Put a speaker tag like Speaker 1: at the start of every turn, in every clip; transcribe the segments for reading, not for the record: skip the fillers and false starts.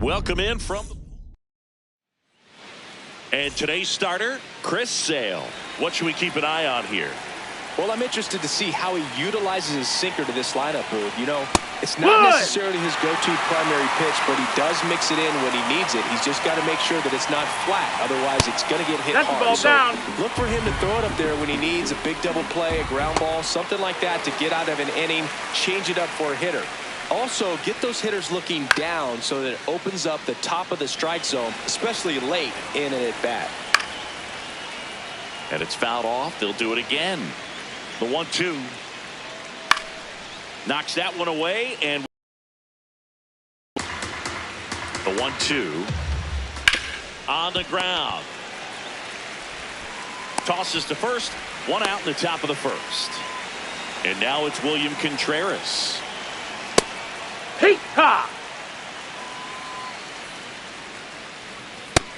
Speaker 1: Welcome in from and today's starter, Chris Sale. What should we keep an eye on here?
Speaker 2: Well, I'm interested to see how he utilizes his sinker to this lineup, Booth. You know, it's not necessarily his go-to primary pitch, but he does mix it in when he needs it. He's just got to make sure that it's not flat. Otherwise, it's going to get hit hard. So look for him to throw it up there when he needs a big double play, a ground ball, something like that to get out of an inning, change it up for a hitter. Also, get those hitters looking down so that it opens up the top of the strike zone, especially late in an at-bat.
Speaker 1: And it's fouled off. They'll do it again. The 1-2 knocks that one away, and the 1-2 on the ground. Tosses to first, one out in the top of the first. And now it's William Contreras.
Speaker 3: Hey-ha!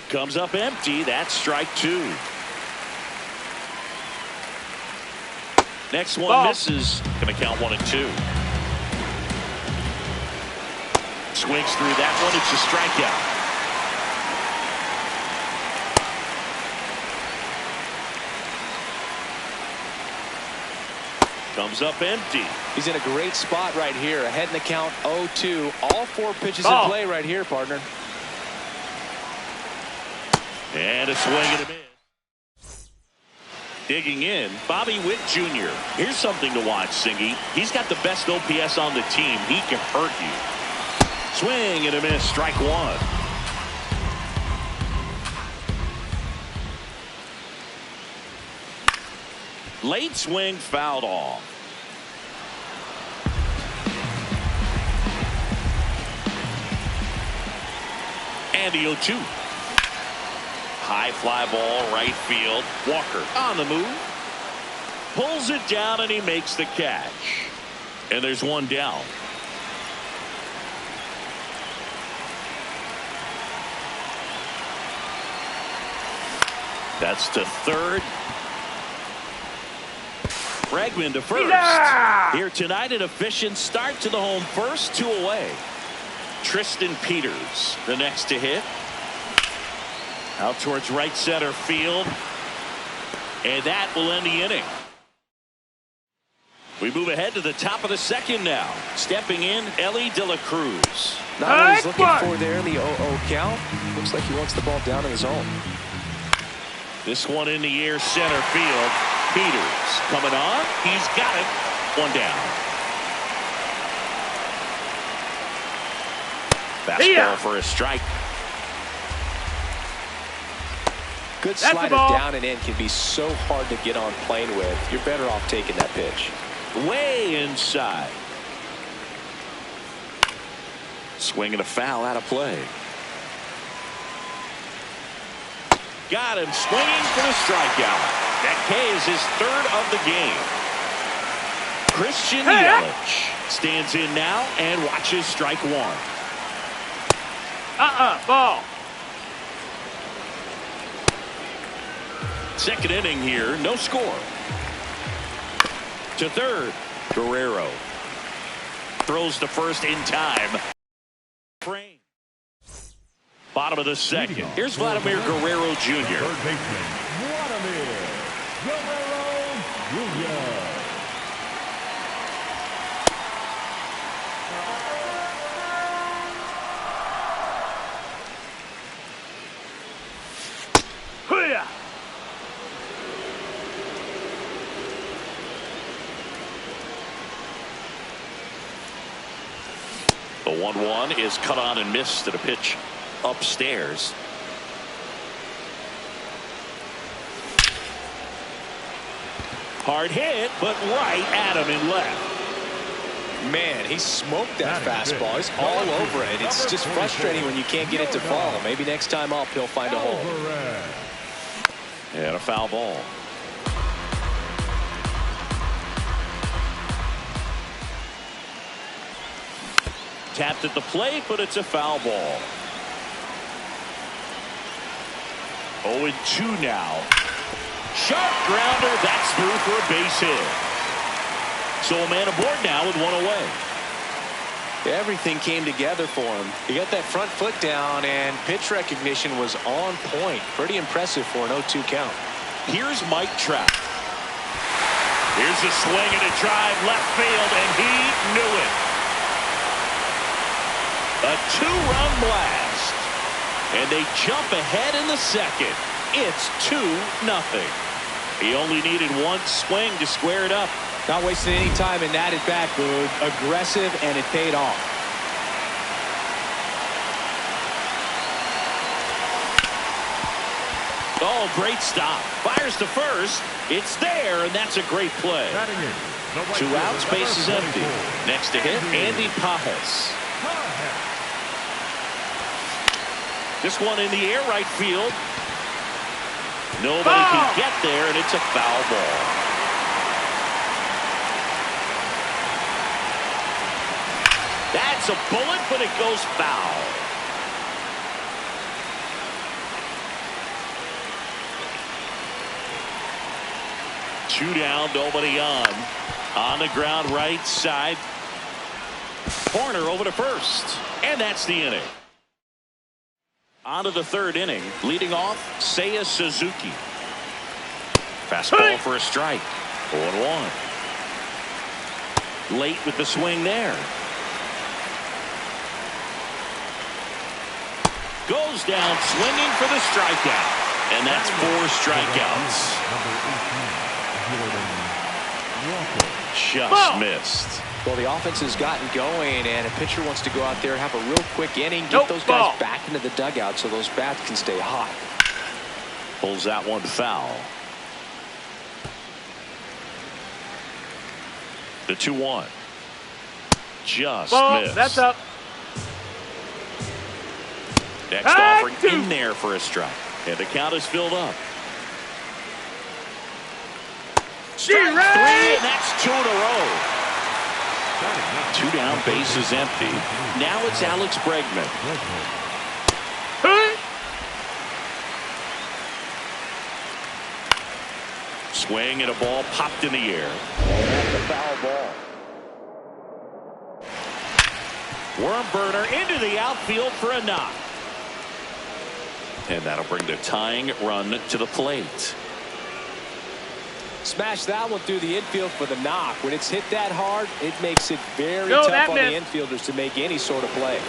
Speaker 1: Comes up empty. That's strike two. Next one misses. Going to count 1-2. Swings through that one. It's a strikeout. Comes up empty.
Speaker 2: He's in a great spot right here. Ahead in the count 0-2. All four pitches in play right here, partner.
Speaker 1: And a swing and a miss. Digging in, Bobby Witt Jr. Here's something to watch, Singy. He's got the best OPS on the team. He can hurt you. Swing and a miss, strike one. Late swing fouled off. And the 0-2. High fly ball, right field. Walker on the move. Pulls it down and he makes the catch. And there's one down. That's to third. Bregman to first. Yeah! Here tonight, an efficient start to the home first, 2 away. Tristan Peters, the next to hit. Out towards right center field. And that will end the inning. We move ahead to the top of the second now. Stepping in, Ellie De La Cruz.
Speaker 2: Not what he's looking for there in the 0-0 count. Looks like he wants the ball down in his zone.
Speaker 1: This one in the air, center field. Peters coming on. He's got it. One down. Fastball for a strike.
Speaker 2: Good slider down and in can be so hard to get on plane with. You're better off taking that pitch.
Speaker 1: Way inside. Swing and a foul out of play. Got him swinging for the strikeout. That K is his third of the game. Christian Yelich stands in now and watches strike one.
Speaker 3: Ball.
Speaker 1: Second inning here, no score. To third, Guerrero throws to first in time. Frame. Bottom of the second. Here's Vladimir Guerrero Jr.
Speaker 4: Vladimir Guerrero Jr.
Speaker 1: The 1-1 is cut on and missed at a pitch upstairs. Hard hit, but right at him and left.
Speaker 2: Man, he smoked that fastball. He's all over it. It's just frustrating when you can't get it to fall. Maybe next time up he'll find a hole.
Speaker 1: And a foul ball. Tapped at the plate, but it's a foul ball. 0-2 now. Sharp grounder. That's through for a base hit. So a man aboard now with one away.
Speaker 2: Everything came together for him. He got that front foot down, and pitch recognition was on point. Pretty impressive for an 0-2 count.
Speaker 1: Here's Mike Trout. Here's a swing and a drive left field, and he knew it. A two-run blast. And they jump ahead in the second. It's 2-0. He only needed one swing to square it up.
Speaker 2: Not wasting any time in that at-bat, Boog. Aggressive, and it paid off.
Speaker 1: Oh, great stop. Fires to first. It's there, and that's a great play. 2 outs, base is empty. Next to hit, Andy Pajes. This one in the air, right field. Nobody can get there, and it's a foul ball. That's a bullet, but it goes foul. Two down, nobody on. On the ground, right side. Corner over to first. And that's the inning. On to the third inning. Leading off, Seiya Suzuki. Fastball for a strike. 0-1. Late with the swing there. Goes down swinging for the strikeout. And that's 4 strikeouts. Just missed.
Speaker 2: Well, the offense has gotten going, and a pitcher wants to go out there, have a real quick inning, get those guys back into the dugout so those bats can stay hot.
Speaker 1: Pulls that one foul. The 2-1. Just missed.
Speaker 3: That's up.
Speaker 1: Next offering in there for a strike. And the count is filled up. Strike 3, and that's 2 in a row. 2 down, base is empty. Now it's Alex Bregman. Swing and a ball popped in the air. That's a foul ball. Worm burner into the outfield for a knock. And that'll bring the tying run to the plate.
Speaker 2: Smash that one through the infield for the knock. When it's hit that hard, it makes it very tough on the infielders to make any sort of play.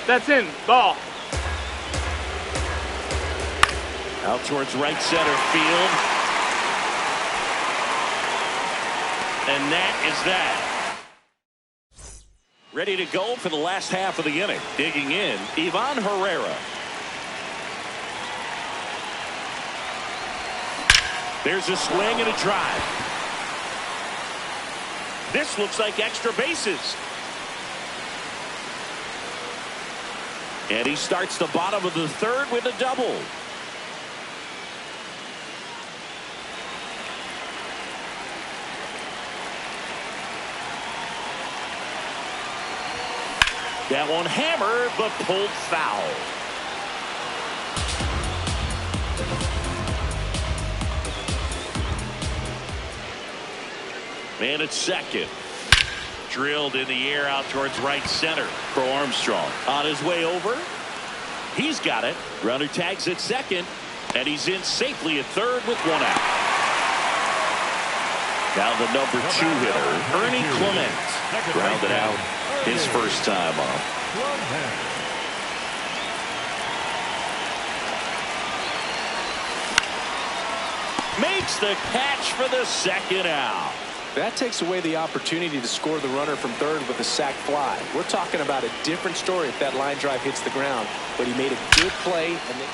Speaker 3: That's in. Ball.
Speaker 1: Out towards right center field. And that is that. Ready to go for the last half of the inning. Digging in, Ivan Herrera. There's a swing and a drive. This looks like extra bases. And he starts the bottom of the third with a double. That one hammered, but pulled foul. Man at second. Drilled in the air out towards right center for Armstrong. On his way over. He's got it. Runner tags at second. And he's in safely at third with 1 out. Now the number 2 hitter, Ernie Clement. Grounded out his first time up. Makes the catch for the second out.
Speaker 2: That takes away the opportunity to score the runner from third with a sac fly. We're talking about a different story if that line drive hits the ground. But he made a good play. And then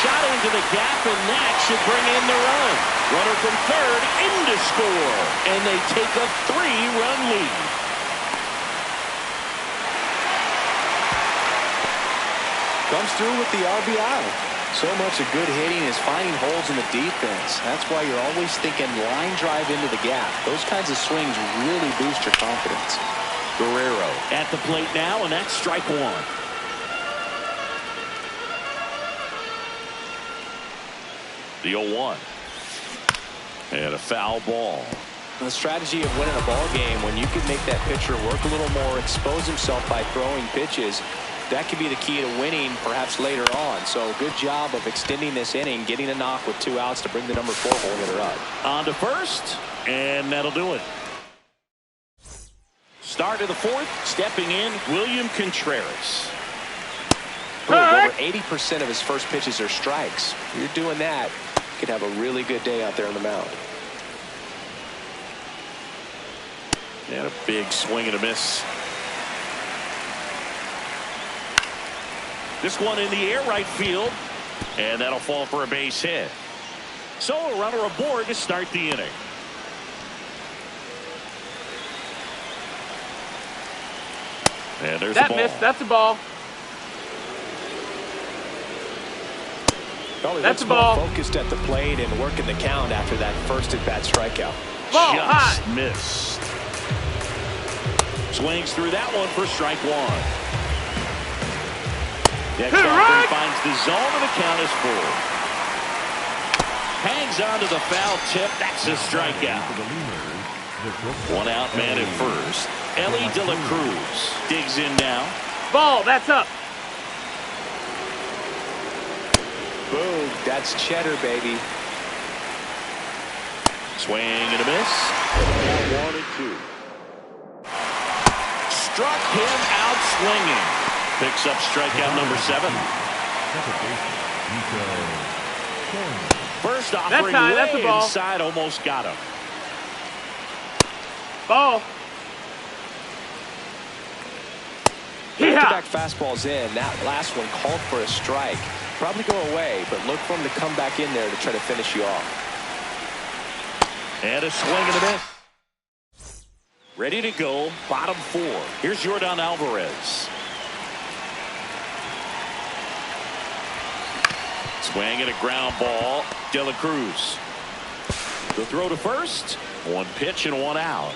Speaker 1: shot into the gap, and that should bring in the run. Runner from third in to score. And they take a 3-run lead.
Speaker 2: Comes through with the RBI. So much of good hitting is finding holes in the defense. That's why you're always thinking line drive into the gap. Those kinds of swings really boost your confidence.
Speaker 1: Guerrero at the plate now, and that's strike 1. The 0-1. And a foul ball.
Speaker 2: The strategy of winning a ball game, when you can make that pitcher work a little more, expose himself by throwing pitches, that could be the key to winning perhaps later on. So good job of extending this inning, getting a knock with 2 outs to bring the number 4 hole hitter up.
Speaker 1: On to first, and that'll do it. Start of the 4th, stepping in, William Contreras.
Speaker 2: Over 80% of his first pitches are strikes. If you're doing that, you could have a really good day out there on the mound.
Speaker 1: And a big swing and a miss. This one in the air, right field, and that'll fall for a base hit. So a runner aboard to start the inning. And there's
Speaker 3: that
Speaker 1: the ball.
Speaker 3: miss. That's a ball.
Speaker 2: Probably
Speaker 3: That's a
Speaker 2: more
Speaker 3: ball.
Speaker 2: Focused at the plate and working the count after that first at-bat strikeout.
Speaker 3: Ball
Speaker 1: Just
Speaker 3: high.
Speaker 1: missed. Swings through that one for strike 1. Next offering finds the zone, and the count is full. Hangs on to the foul tip. That's a strikeout. 1 out, man at first. Ellie De La Cruz digs in now.
Speaker 3: Ball. That's up.
Speaker 2: Boom. That's cheddar, baby.
Speaker 1: Swing and a miss. 1 and 2. Struck him out swinging. Picks up strikeout number 7. First offering
Speaker 3: high. That's
Speaker 1: way
Speaker 3: a ball.
Speaker 1: inside, almost got him.
Speaker 3: Ball.
Speaker 2: Back-to-back fastballs in. That last one called for a strike. Probably go away, but look for him to come back in there to try to finish you off.
Speaker 1: And a swing and a miss. Ready to go, bottom 4. Here's Yordan Alvarez. Swing and a ground ball. De La Cruz. The throw to first. 1 pitch and 1 out.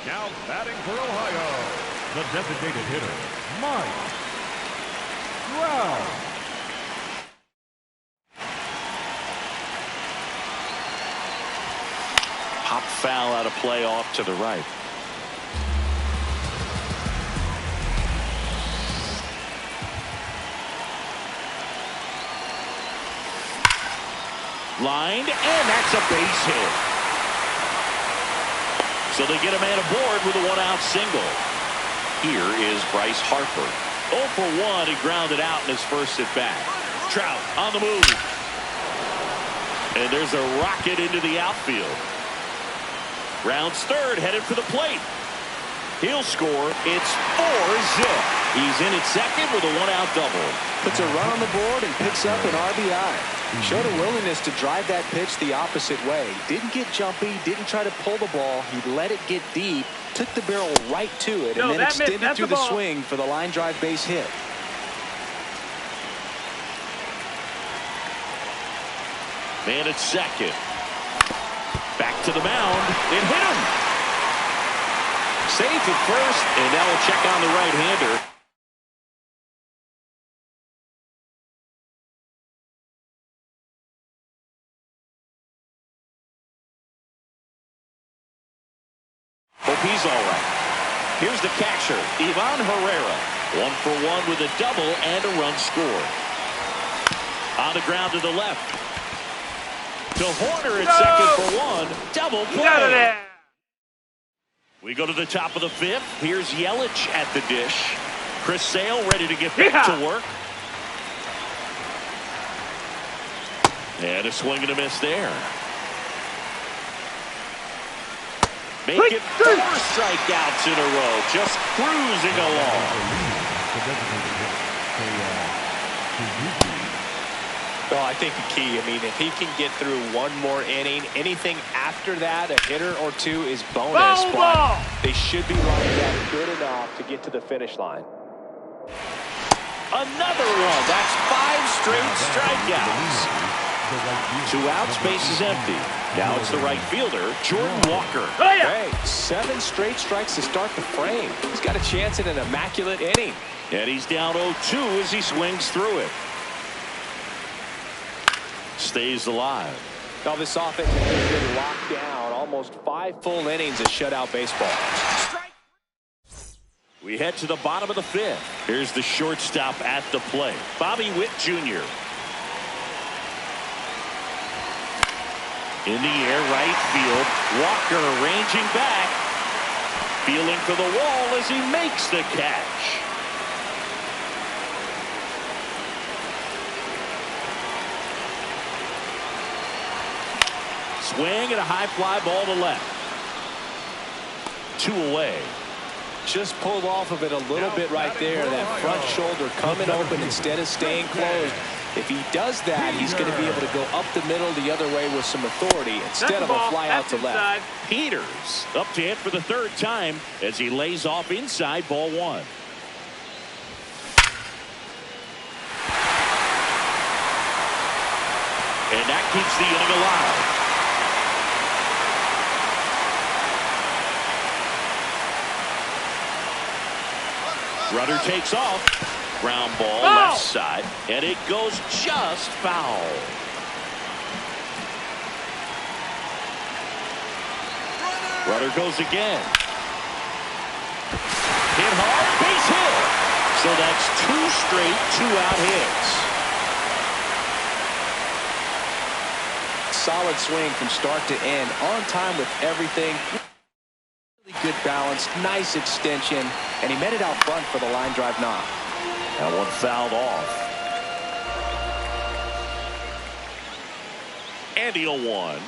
Speaker 4: Now batting for Ohio, the designated hitter, Mike Trout.
Speaker 1: Pop foul out of play off to the right. Lined, and that's a base hit. So they get a man aboard with a 1-out single. Here is Bryce Harper. 0 for 1, he grounded out in his first at bat. Trout on the move. And there's a rocket into the outfield. Rounds third, headed for the plate. He'll score. It's 4-zip. He's in at second with a 1-out double.
Speaker 2: Puts a run on the board and picks up an RBI. Showed a willingness to drive that pitch the opposite way. Didn't get jumpy, didn't try to pull the ball. He let it get deep, took the barrel right to it, and then extended through the swing for the line drive base hit.
Speaker 1: Man at second. Back to the mound. It hit him. Safe at first, and now we'll check on the right-hander. Hope he's all right. Here's the catcher, Ivan Herrera. 1 for 1 with a double and a run scored. On the ground to the left. To Horner at second for 1. Double play. We go to the top of the 5th. Here's Yelich at the dish. Chris Sale ready to get back to work. And a swing and a miss there. Make it 4 strikeouts in a row. Just cruising along.
Speaker 2: Well, I think the key, if he can get through 1 more inning, anything after that, a hitter or 2 is bonus. But they should be lined up good enough to get to the finish line.
Speaker 1: Another one. That's 5 straight strikeouts. 2 outs, base is empty. Now it's the right fielder, Jordan Walker.
Speaker 2: Hey, 7 straight strikes to start the frame. He's got a chance at an immaculate inning.
Speaker 1: And he's down 0-2 as he swings through it. Stays alive.
Speaker 2: Now this offense has been locked down Almost 5 full innings of shutout baseball.
Speaker 1: We head to the bottom of the 5th. Here's the shortstop at the plate, Bobby Witt Jr. In the air, right field. Walker ranging back. Feeling for the wall as he makes the catch. Swing and a high fly ball to left. 2 away.
Speaker 2: Just pulled off of it a little bit right there. That front shoulder coming open instead of staying closed. If he does that, he's going to be able to go up the middle the other way with some authority instead of a fly out to left.
Speaker 1: Peters up to hit for the 3rd time as he lays off inside, ball 1. And that keeps the inning alive. Runner takes off. Ground ball left side, and it goes just foul. Runner goes again. Hit hard, base hit. So that's 2 straight 2-out hits.
Speaker 2: Solid swing from start to end, on time with everything. Really good balance, nice extension, and he met it out front for the line drive knock.
Speaker 1: That one fouled off. And the 0-1.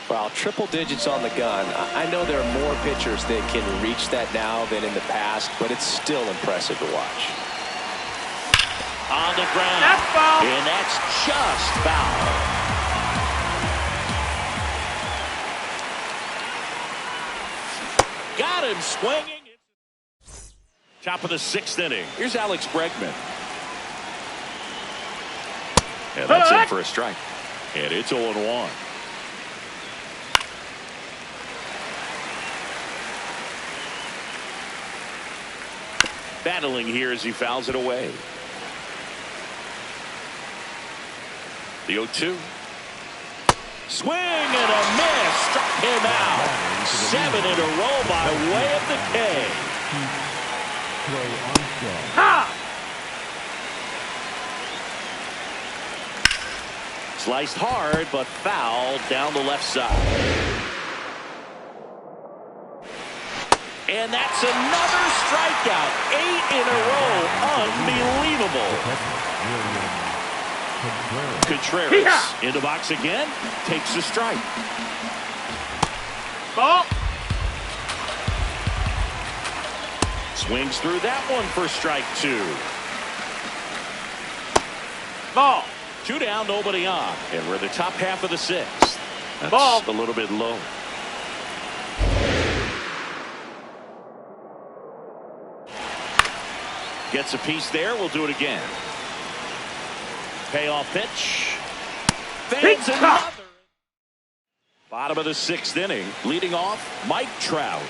Speaker 2: Wow, triple digits on the gun. I know there are more pitchers that can reach that now than in the past, but it's still impressive to watch.
Speaker 1: On the ground.
Speaker 3: That's foul.
Speaker 1: And that's just foul. Got him swinging. Top of the 6th inning. Here's Alex Bregman. And that's in for a strike. And it's 0-1. Battling here as he fouls it away. The 0-2. Swing and a miss. Struck him out. 7 in a row by way of the K. Sliced hard, but foul down the left side. And that's another strikeout. 8 in a row. Unbelievable. Contreras in the box again. Takes the strike.
Speaker 3: Ball.
Speaker 1: Swings through that one for strike 2.
Speaker 3: Ball.
Speaker 1: 2 down, nobody on. And we're in the top half of the 6th. That's
Speaker 3: Ball.
Speaker 1: a little bit low. Gets a piece there. We'll do it again. Payoff pitch. Fades another. Bottom of the 6th inning. Leading off, Mike Trout.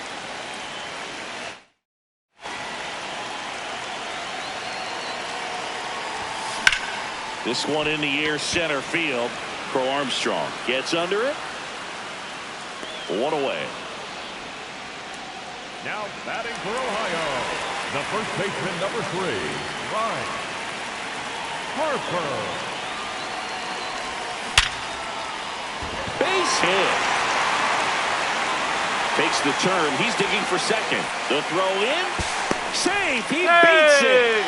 Speaker 1: This one in the air, center field. Crow Armstrong gets under it. 1 away.
Speaker 4: Now batting for Ohio, the first baseman, number 3, Ryan Harper.
Speaker 1: Base hit. Takes the turn. He's digging for second. The throw in. Safe. He beats it.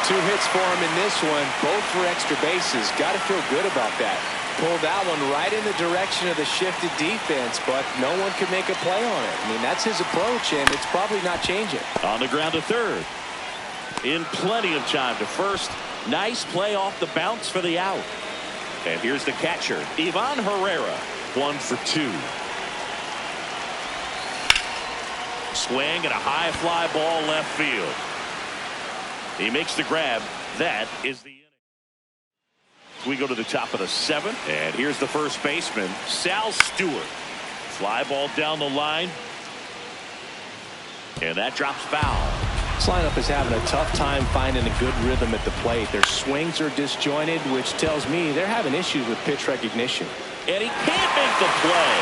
Speaker 2: 2 hits for him in this one, both for extra bases. Got to feel good about that. Pulled that one right in the direction of the shifted defense, but no one could make a play on it. I mean, that's his approach, and it's probably not changing.
Speaker 1: On the ground to third. In plenty of time to first. Nice play off the bounce for the out. And here's the catcher, Ivan Herrera. 1 for 2. Swing and a high fly ball left field. He makes the grab. That is the inning. We go to the top of the 7th, and here's the first baseman, Sal Stewart. Fly ball down the line, and that drops foul.
Speaker 2: This lineup is having a tough time finding a good rhythm at the plate. Their swings are disjointed, which tells me they're having issues with pitch recognition.
Speaker 1: And he can't make the play.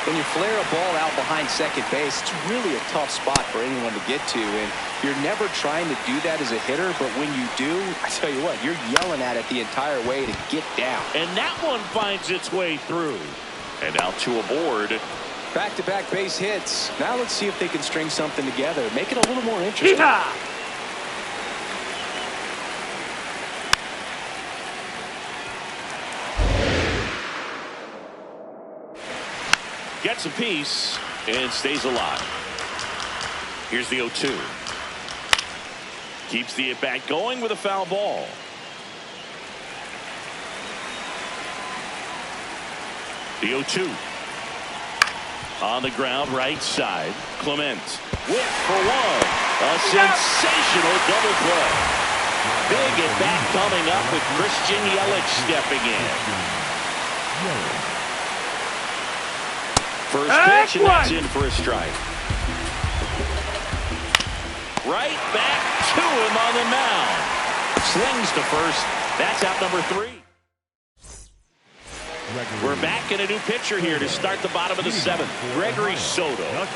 Speaker 5: When you flare a ball out behind second base, it's really a tough spot for anyone to get to, and you're never trying to do that as a hitter, but when you do, I tell you what, you're yelling at it the entire way to get down.
Speaker 1: And that one finds its way through. And now to a board.
Speaker 2: Back-to-back base hits. Now let's see if they can string something together, make it a little more interesting.
Speaker 3: Yeehaw!
Speaker 1: Gets a piece and stays alive. Here's the 0-2. Keeps the at-bat going with a foul ball. The 0-2. On the ground, right side. Clement with for one. A sensational double play. Big at-bat coming up with Christian Yelich stepping in. First pitch, and that's in for a strike. Right back to him on the mound. Slings to first. That's out number 3. We're back in a new pitcher here to start the bottom of the 7th. Gregory Soto. Up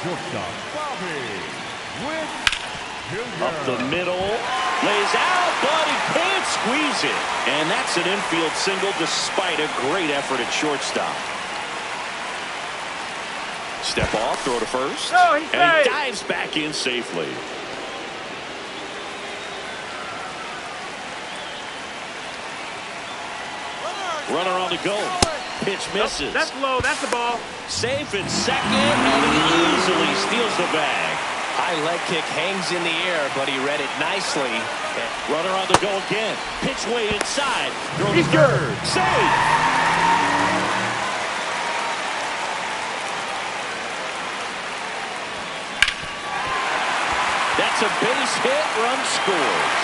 Speaker 1: the middle. Lays out, but he can't squeeze it. And that's an infield single despite a great effort at shortstop. Step off, throw to first.
Speaker 3: Oh,
Speaker 1: and he dives back in safely. Runner on the go. Pitch misses.
Speaker 3: Nope, that's low. That's the ball.
Speaker 1: Safe in second, and he easily steals the bag.
Speaker 2: High leg kick hangs in the air, but he read it nicely.
Speaker 1: Runner on the go again. Pitch way inside. Throw to third. Safe. That's a base hit. Run scores.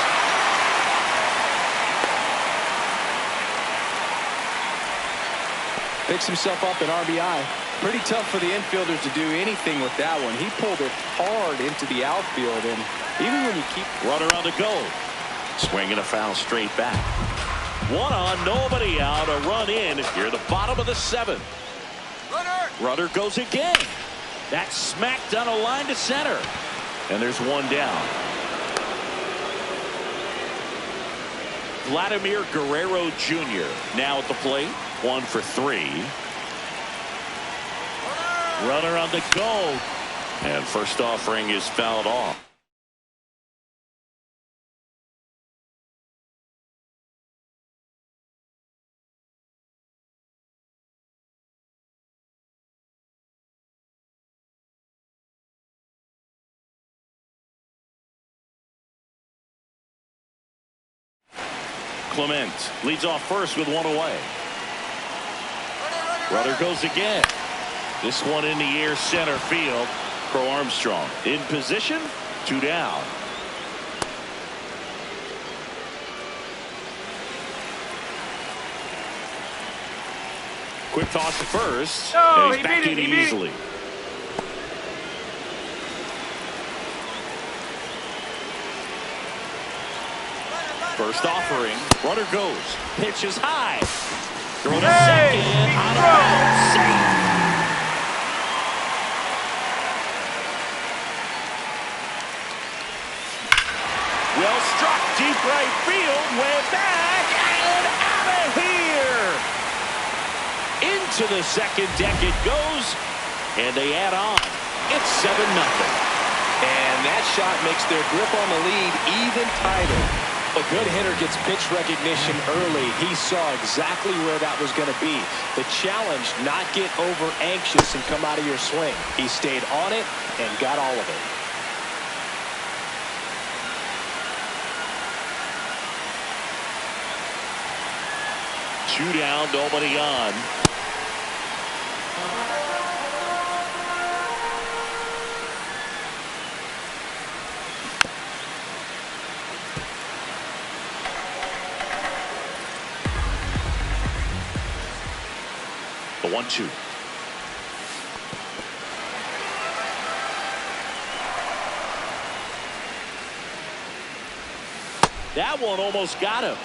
Speaker 2: Picks himself up an RBI. Pretty tough for the infielders to do anything with that one. He pulled it hard into the outfield, and even when you keep...
Speaker 1: Runner on the go. Swinging a foul straight back. One on, nobody out. A run in here at the bottom of the 7th. Runner goes again. That's smacked on a line to center. And there's one down. Vladimir Guerrero Jr. now at the plate. 1 for 3. Runner on the go. And first offering is fouled off. Clement leads off first with 1 away. Runner goes again. This one in the air, center field. Crow Armstrong in position. 2 down. Quick toss to first.
Speaker 3: Oh,
Speaker 1: and he's back in easily. First offering. Runner goes. Pitch is high. Throw to second. On a bounce. Safe. Well struck. Deep right field. Way back. And out of here. Into the second deck it goes. And they add on. It's 7-0.
Speaker 2: And that shot makes their grip on the lead even tighter. A good hitter gets pitch recognition early. He saw exactly where that was going to be. The challenge, not get over anxious and come out of your swing. He stayed on it and got all of it.
Speaker 1: Two down, nobody on. The 1-2. That one almost got him.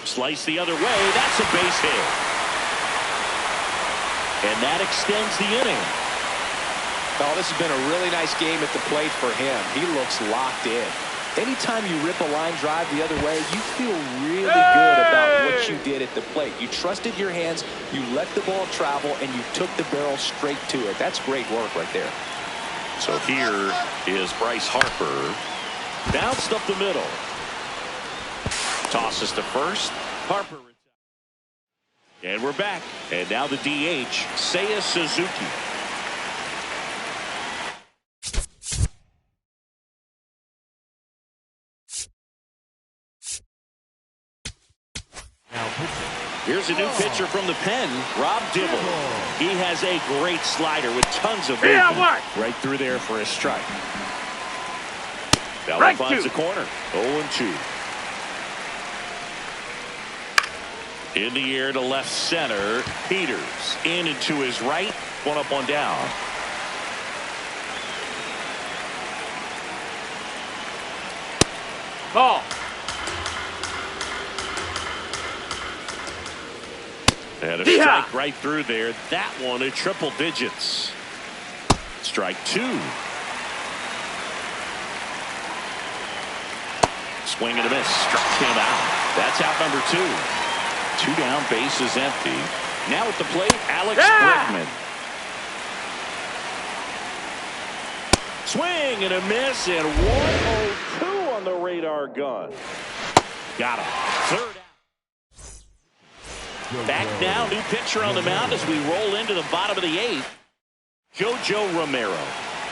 Speaker 1: Slice the other way. That's a base hit. And that extends the inning.
Speaker 2: Oh, this has been a really nice game at the plate for him. He looks locked in. Anytime you rip a line drive the other way, you feel really good about what you did at the plate. You trusted your hands, you let the ball travel, and you took the barrel straight to it. That's great work right there.
Speaker 1: So here is Bryce Harper. Bounced up the middle. Tosses to first. Harper. And we're back. And now the DH, Seiya Suzuki. Here's a new pitcher from the pen, Rob Dibble. He has a great slider with tons of movement. Right through there for a strike. That one finds the corner. 0-2. In the air to left center. Peters in and to his right. One up, one down.
Speaker 3: Ball.
Speaker 1: And a strike right through there. That one at triple digits. Strike two. Swing and a miss. Struck him out. That's out number two. Two down, base is empty. Now at the plate, Alex Bregman. Swing and a miss, and 1-0-2 on the radar gun. Got him. Third out. Back now, new pitcher on the mound as we roll into the bottom of the eighth. JoJo Romero.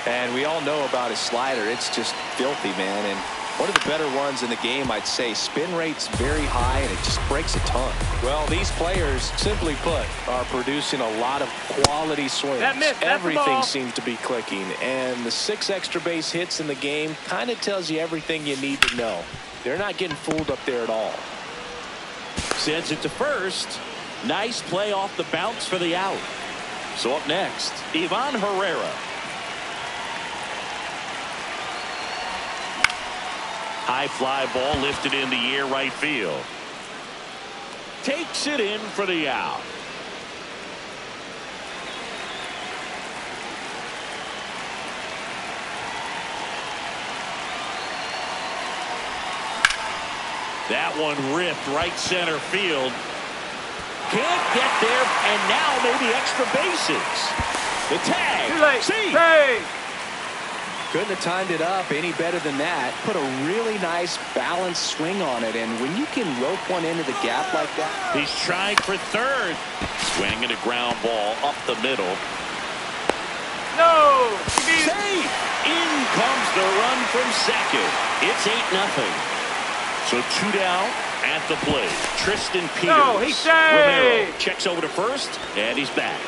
Speaker 2: And we all know about his slider. It's just filthy, man. And one of the better ones in the game, I'd say. Spin rate's very high, and it just breaks a ton. Well, these players, simply put, are producing a lot of quality swings. Everything seems to be clicking. And the 6 extra base hits in the game kind of tells you everything you need to know. They're not getting fooled up there at all.
Speaker 1: Sends it to first. Nice play off the bounce for the out. So up next, Ivan Herrera. High fly ball lifted in the air right field. Takes it in for the out. That one ripped right center field. Can't get there, and now maybe extra bases. The tag.
Speaker 3: Too late.
Speaker 1: See.
Speaker 3: Hey.
Speaker 2: Couldn't have timed it up any better than that. Put a really nice balanced swing on it, and when you can rope one into the gap like that.
Speaker 1: He's trying for third. Swinging a ground ball up the middle.
Speaker 3: No.
Speaker 1: Safe. In comes the run from second. It's 8-0. So 2 down at the plate. Tristan Peters.
Speaker 3: No, he's safe.
Speaker 1: Romero checks over to first, and he's back.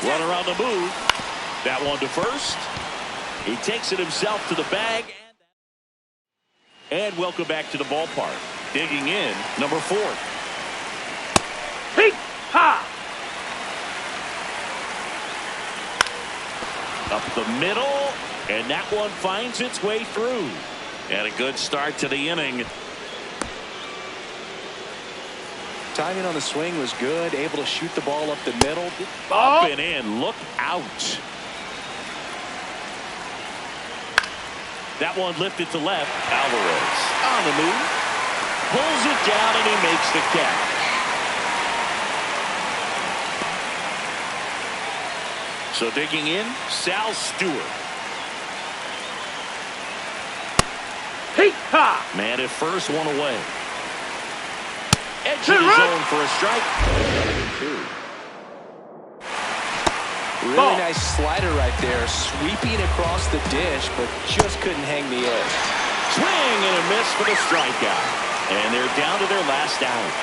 Speaker 1: Runner on the move. That one to first. He takes it himself to the bag. And welcome back to the ballpark. Digging in, number 4.
Speaker 3: Ha!
Speaker 1: Up the middle, and that one finds its way through. And a good start to the inning.
Speaker 2: Timing on the swing was good. Able to shoot the ball up the middle.
Speaker 1: Up and in. Look out. That one lifted to left. Alvarez on the move. Pulls it down, and he makes the catch. So digging in, Sal Stewart.
Speaker 3: Ha!
Speaker 1: Man at first, one away. Edge of the zone for a strike. 2.
Speaker 2: Really nice slider right there, sweeping across the dish, but just couldn't hang the edge.
Speaker 1: Swing and a miss for the strikeout. And they're down to their last out.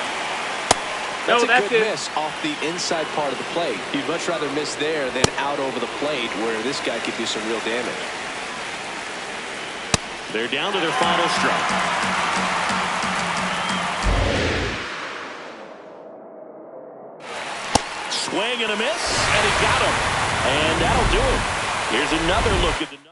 Speaker 2: That's a good miss off the inside part of the plate. You'd much rather miss there than out over the plate where this guy could do some real damage.
Speaker 1: They're down to their final strike. Swing and a miss, and he got him. And that'll do it. Here's another look at the numbers.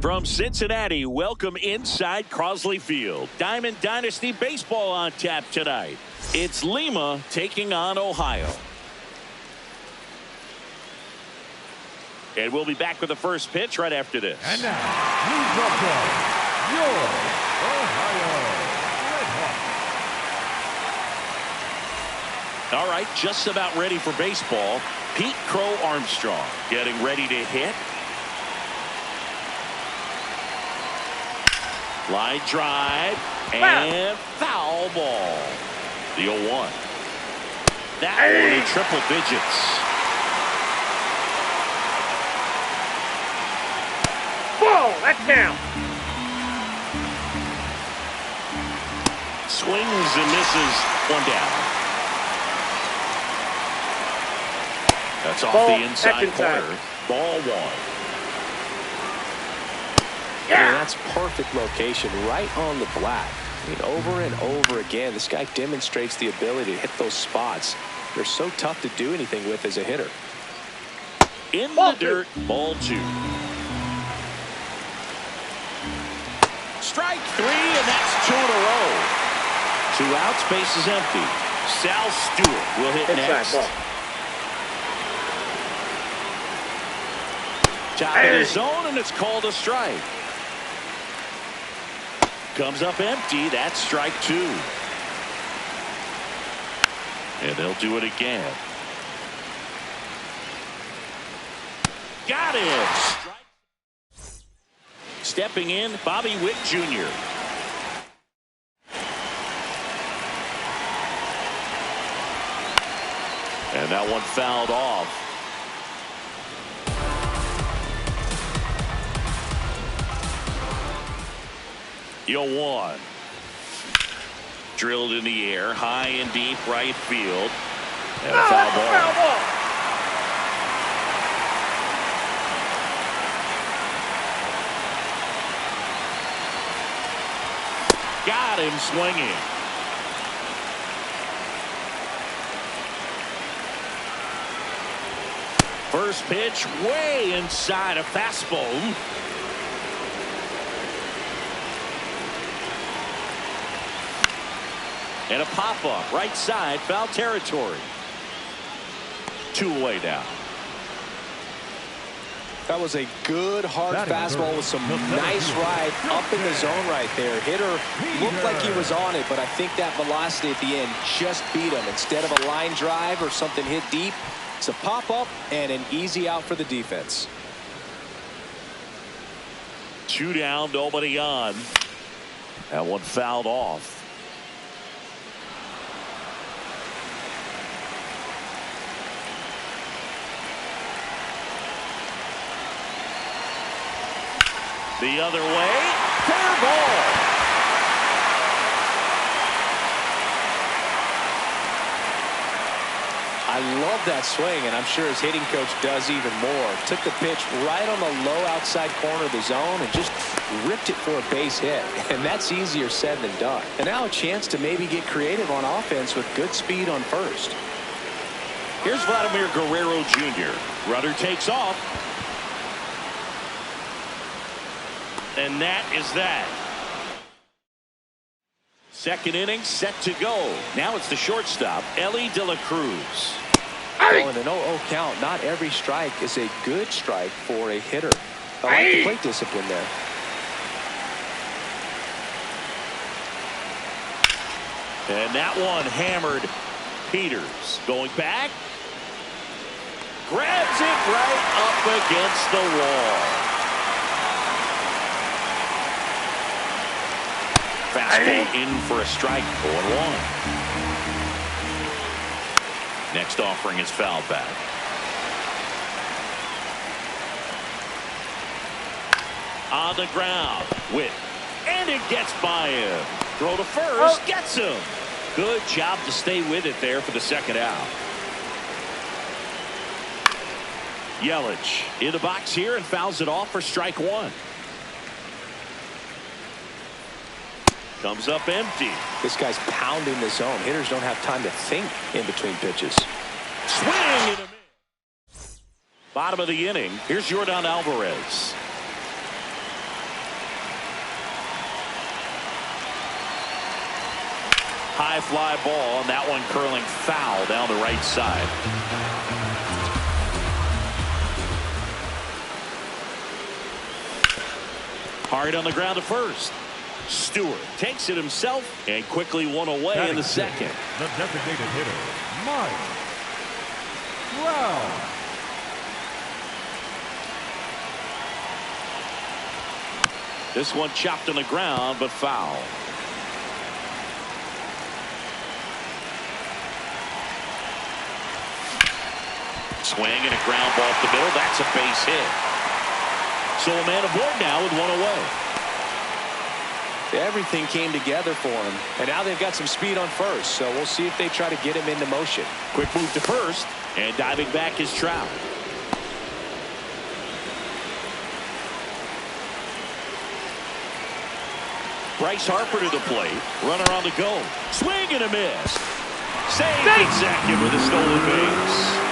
Speaker 1: From Cincinnati, welcome inside Crosley Field. Diamond Dynasty Baseball on tap tonight. It's Lima taking on Ohio. And we'll be back with the first pitch right after this.
Speaker 4: And now, please welcome your Ohio Redhawks.
Speaker 1: All right, just about ready for baseball. Pete Crow Armstrong getting ready to hit. Line drive and foul ball. The 0-1. That one in triple digits.
Speaker 3: Ball, that counts.
Speaker 1: Swings and misses. One down. That's off
Speaker 3: Ball,
Speaker 1: the inside
Speaker 3: second time.
Speaker 1: corner. Ball 1.
Speaker 5: Yeah, that's perfect location right on the black. I mean, over and over again, this guy demonstrates the ability to hit those spots. They're so tough to do anything with as a hitter.
Speaker 1: In the dirt, ball 2. Strike 3, and that's 2 in a row. 2 outs, base is empty. Sal Stewart will hit next. Top of the zone, and it's called a strike. Comes up empty. That's strike 2. And they'll do it again. Got it. Stepping in, Bobby Witt Jr. And that one fouled off. Yo, 1. Drilled in the air, high and deep right field. And a foul ball. Got him swinging. First pitch way inside a fastball. And a pop-up, right side, foul territory. 2 away now.
Speaker 5: That was a good hard fastball with some nice ride up in the zone right there. Hitter looked like he was on it, but I think that velocity at the end just beat him. Instead of a line drive or something hit deep, it's a pop-up and an easy out for the defense.
Speaker 1: 2 down, nobody on. That one fouled off. The other way. Fair ball.
Speaker 5: I love that swing, and I'm sure his hitting coach does even more. Took the pitch right on the low outside corner of the zone and just ripped it for a base hit. And that's easier said than done. And now a chance to maybe get creative on offense with good speed on first.
Speaker 1: Here's Vladimir Guerrero Jr. Runner takes off. And that is that. Second inning set to go. Now it's the shortstop, Mlb De La Cruz.
Speaker 5: Oh, and an 0-0 count. Not every strike is a good strike for a hitter. I like the plate discipline there.
Speaker 1: And that one hammered. Peters going back. Grabs it right up against the wall. Fastball in for a strike. 0-1. Next offering is fouled back. On the ground. Witt. And it gets by him. Throw to first. Gets him. Good job to stay with it there for the second out. Yelich in the box here and fouls it off for strike one. Comes up empty.
Speaker 5: This guy's pounding the zone. Hitters don't have time to think in between pitches.
Speaker 1: Swing and a miss. Bottom of the inning. Here's Yordan Alvarez. High fly ball, and that one curling foul down the right side. Hard on the ground to first. Stewart takes it himself and quickly one away in the second.
Speaker 4: The designated hitter, Mike Brown.
Speaker 1: This one chopped on the ground, but foul. Swing and a ground ball up the middle. That's a base hit. So a man aboard now with one away.
Speaker 5: Everything came together for him, and now they've got some speed on first, so we'll see if they try to get him into motion.
Speaker 1: Quick move to first, and diving back is Trout. Bryce Harper to the plate. Runner on the go. Swing and a miss. Saved at second with a stolen base.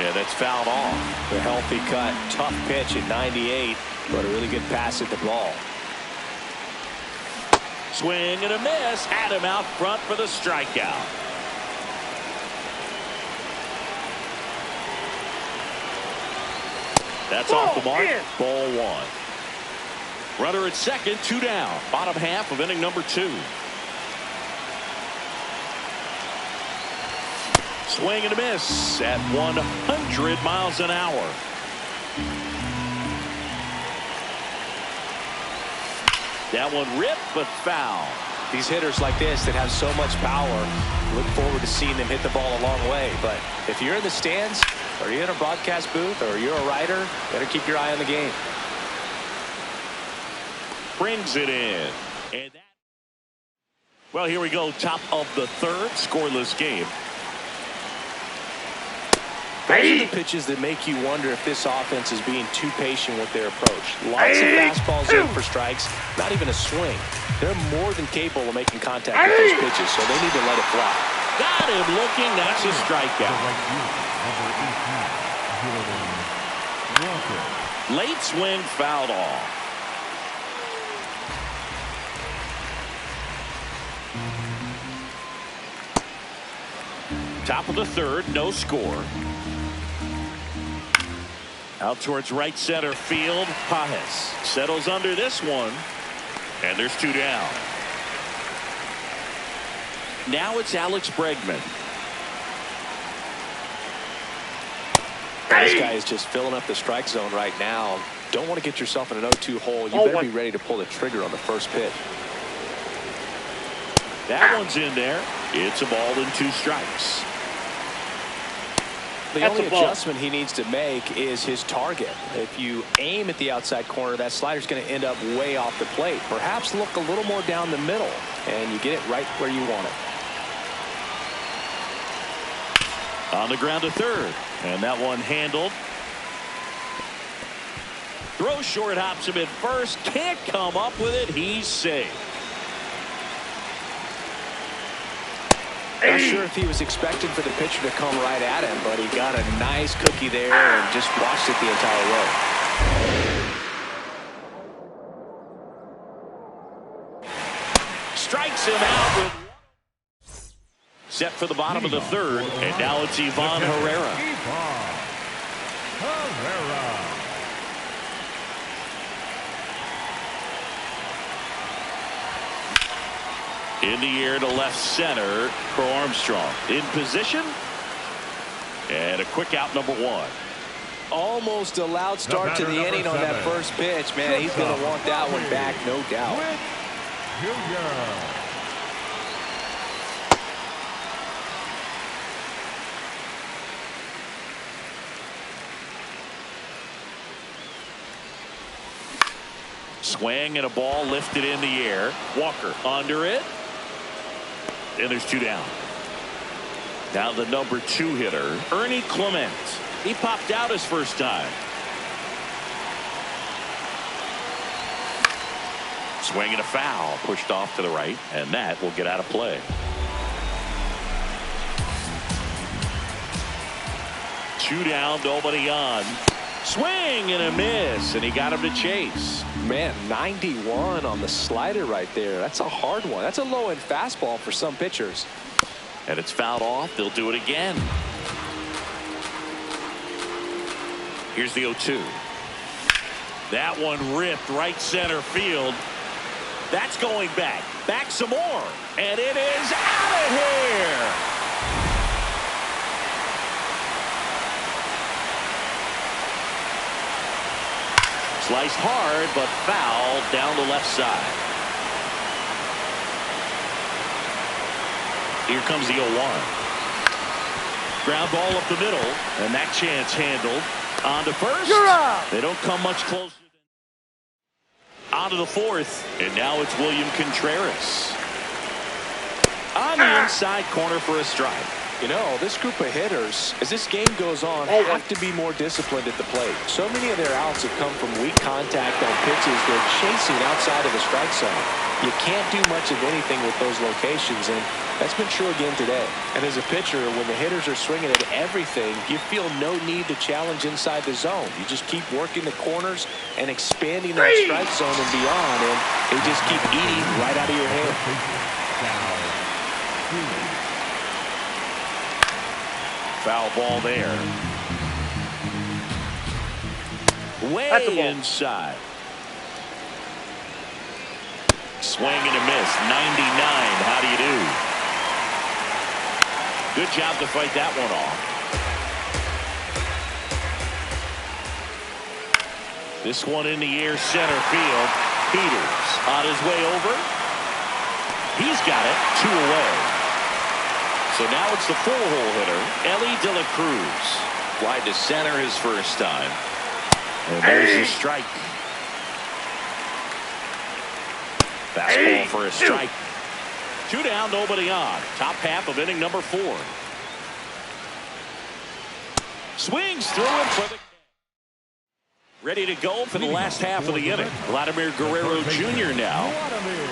Speaker 1: Yeah, that's fouled off.
Speaker 5: The healthy cut. Tough pitch at 98, but a really good pass at the ball.
Speaker 1: Swing and a miss. Had him out front for the strikeout. That's off the mark. Ball one. Runner at second, 2 down. Bottom half of inning number 2. Swing and a miss at 100 miles an hour. That one ripped, but foul.
Speaker 5: These hitters like this that have so much power, look forward to seeing them hit the ball a long way. But if you're in the stands, or you're in a broadcast booth, or you're a writer, better keep your eye on the game.
Speaker 1: Brings it in. And that, well, here we go. Top of the third. Scoreless game.
Speaker 5: Those are the pitches that make you wonder if this offense is being too patient with their approach. Lots of fastballs in for strikes, not even a swing. They're more than capable of making contact with those pitches, so they need to let it fly.
Speaker 1: Got him looking. That's a strikeout. Late swing fouled off. Top of the third, no score. Out towards right center field. Pajes settles under this one. And there's 2 down. Now it's Alex Bregman.
Speaker 5: This guy is just filling up the strike zone right now. Don't want to get yourself in an 0-2 hole. You better be ready to pull the trigger on the first pitch.
Speaker 1: That one's in there. It's a ball and 2 strikes.
Speaker 2: The only adjustment he needs to make is his target. If you aim at the outside corner, that slider's going to end up way off the plate. Perhaps look a little more down the middle, and you get it right where you want it.
Speaker 1: On the ground to third, and that one handled. Throw short, hops him at first, can't come up with it. He's safe.
Speaker 2: Not sure if he was expecting for the pitcher to come right at him, but he got a nice cookie there and just watched it the entire way.
Speaker 1: Strikes him out with set for the bottom of the third, and now it's Ivan Herrera. In the air to left center, Crow Armstrong in position, and a quick out, number one.
Speaker 2: Almost a loud start to the inning on that first pitch. Man, he's going to want that one back, no doubt.
Speaker 1: Swing and a ball lifted in the air. Walker under it. And there's two down. Now the number 2 hitter, Ernie Clement. He popped out his first time. Swing and a foul, pushed off to the right, and that will get out of play. Two down, nobody on. Swing and a miss, and he got him to chase.
Speaker 2: Man, 91 on the slider right there. That's a hard one. That's a low-end fastball for some pitchers.
Speaker 1: And it's fouled off. They'll do it again. Here's the 0-2. That one ripped right center field. That's going back. Back some more. And it is out of here. Sliced hard, but fouled down the left side. Here comes the 0-1. Ground ball up the middle, and that chance handled. On to first.
Speaker 3: You're out.
Speaker 1: They don't come much closer. On to the fourth, and now it's William Contreras. On the inside corner for a strike.
Speaker 2: You know, this group of hitters, as this game goes on, have to be more disciplined at the plate. So many of their outs have come from weak contact on pitches they're chasing outside of the strike zone. You can't do much of anything with those locations, and that's been true again today. And as a pitcher, when the hitters are swinging at everything, you feel no need to challenge inside the zone. You just keep working the corners and expanding that strike zone and beyond, and they just keep eating right out of your hand.
Speaker 1: Foul ball there. Way inside. Swing and a miss. 99. How do you do? Good job to fight that one off. This one in the air, center field. Peters on his way over. He's got it. 2 away. So now it's the 4-hole hitter, Ellie De La Cruz. Wide to center his first time. And there's the strike. Fastball for a strike. 2 down, nobody on. Top half of inning number 4. Swings through him for the... Ready to go for the last half of the inning. Vladimir Guerrero Jr. now.
Speaker 4: Vladimir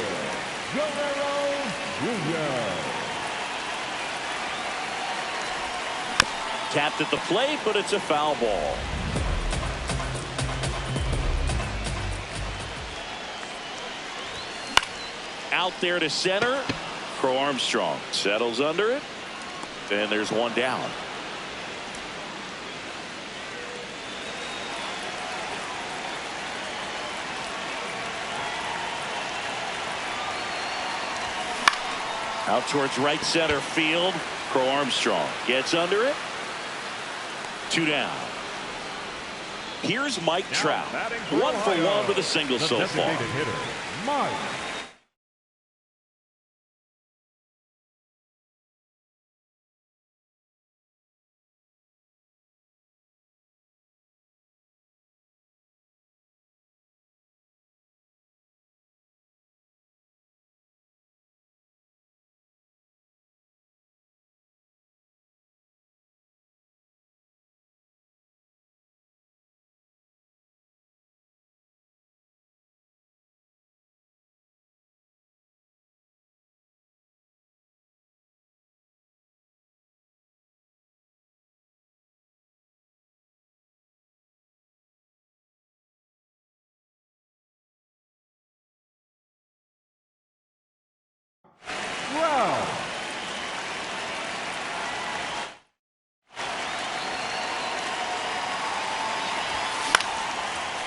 Speaker 4: Guerrero Jr.
Speaker 1: Tapped at the plate, but it's a foul ball. Out there to center. Crow Armstrong settles under it. And there's one down. Out towards right center field. Crow Armstrong gets under it. 2 down. Here's Mike Trout. 1 for 1 with a single so far.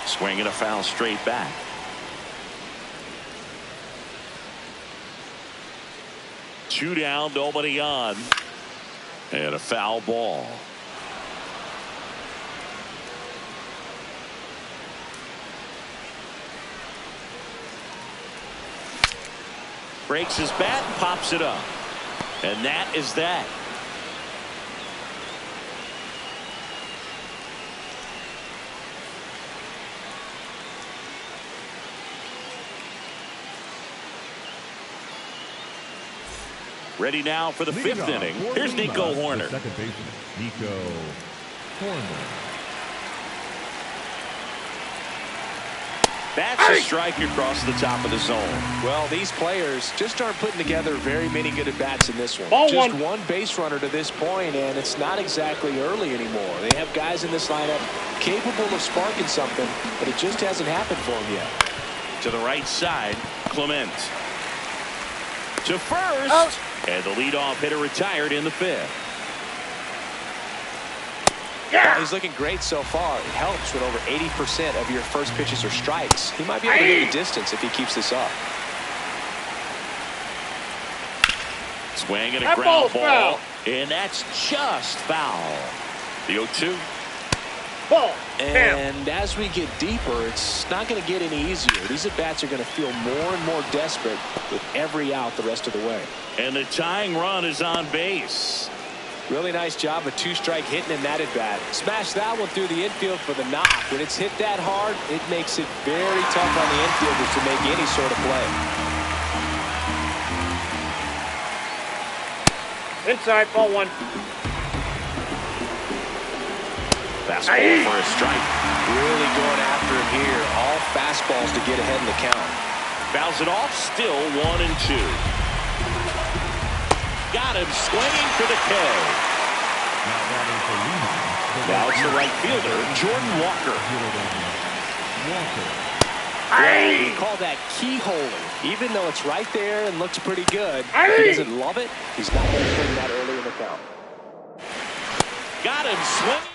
Speaker 1: Swinging a foul straight back. Two down, nobody on. And a foul ball. Breaks his bat and pops it up. And that is that. Ready now for the fifth inning. Here's Nico Horner.
Speaker 4: Second baseman, Nico Horner.
Speaker 1: That's a strike across the top of the zone.
Speaker 2: Well, these players just aren't putting together very many good at-bats in this one.
Speaker 3: Ball
Speaker 2: just
Speaker 3: one
Speaker 2: base runner to this point, and it's not exactly early anymore. They have guys in this lineup capable of sparking something, but it just hasn't happened for them yet.
Speaker 1: To the right side, Clement. To first.
Speaker 3: Out.
Speaker 1: And the leadoff hitter retired in the fifth.
Speaker 2: Well, he's looking great so far. It helps when over 80% of your first pitches are strikes. He might be able to go the distance if he keeps this up.
Speaker 1: Swing and a
Speaker 3: That
Speaker 1: ground
Speaker 3: ball's
Speaker 1: ball.
Speaker 3: foul.
Speaker 1: And that's just foul. The 0-2.
Speaker 3: ball. Down.
Speaker 2: And as we get deeper, it's not going to get any easier. These at-bats are going to feel more and more desperate with every out the rest of the way.
Speaker 1: And the tying run is on base.
Speaker 2: Really nice job of two-strike hitting in that at-bat. Smash that one through the infield for the knock. When it's hit that hard, it makes it very tough on the infielders to make any sort of play.
Speaker 3: Inside, ball one.
Speaker 1: Fastball for a strike.
Speaker 2: Really going after him here. All fastballs to get ahead in the count.
Speaker 1: Fouls it off, still 1-2. Got him swinging for the K. Now it's the right fielder, Jordan Walker.
Speaker 2: We call that keyholing. Even though it's right there and looks pretty good, if he doesn't love it, he's not going to swing that early in the count.
Speaker 1: Got him swinging.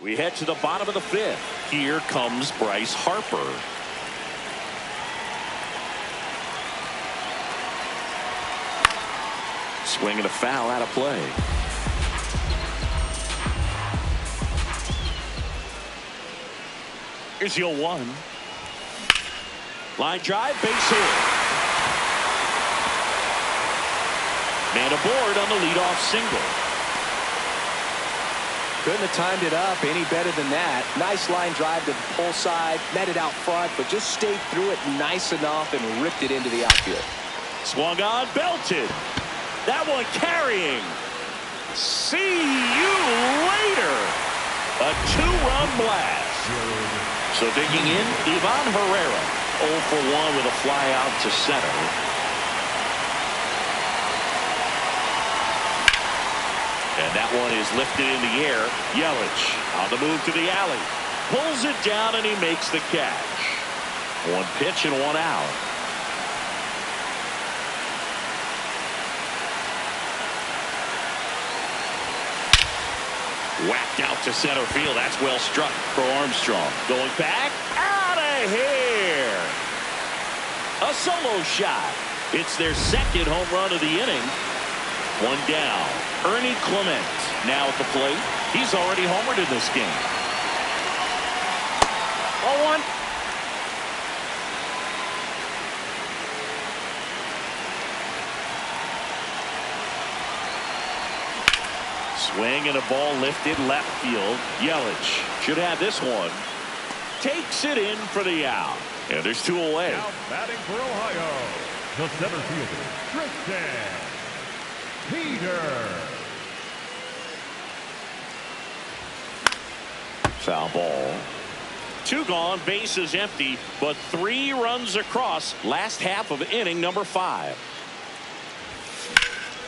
Speaker 1: We head to the bottom of the fifth. Here comes Bryce Harper. Swinging a foul out of play. Here's the 0-1. Line drive, base hit. Man aboard on the leadoff single.
Speaker 2: Couldn't have timed it up any better than that. Nice line drive to the pull side, met it out front, but just stayed through it nice enough and ripped it into the outfield.
Speaker 1: Swung on, belted. That one carrying. See you later. A two-run blast. So digging in, Ivan Herrera. 0 for 1 with a fly out to center. And that one is lifted in the air. Yelich on the move to the alley. Pulls it down and he makes the catch. One pitch and one out. Whacked out to center field. That's well struck for Armstrong. Going back. Out of here. A solo shot. It's their second home run of the inning. One down. Ernie Clement now at the plate. He's already homered in this game.
Speaker 3: Ball one.
Speaker 1: Swing and a ball lifted left field. Yelich should have this one. Takes it in for the out. And there's two away.
Speaker 4: Now batting for Ohio, the center fielder, Tristan Peter.
Speaker 1: Foul ball. Two gone, bases empty, but 3 runs across last half of inning number 5.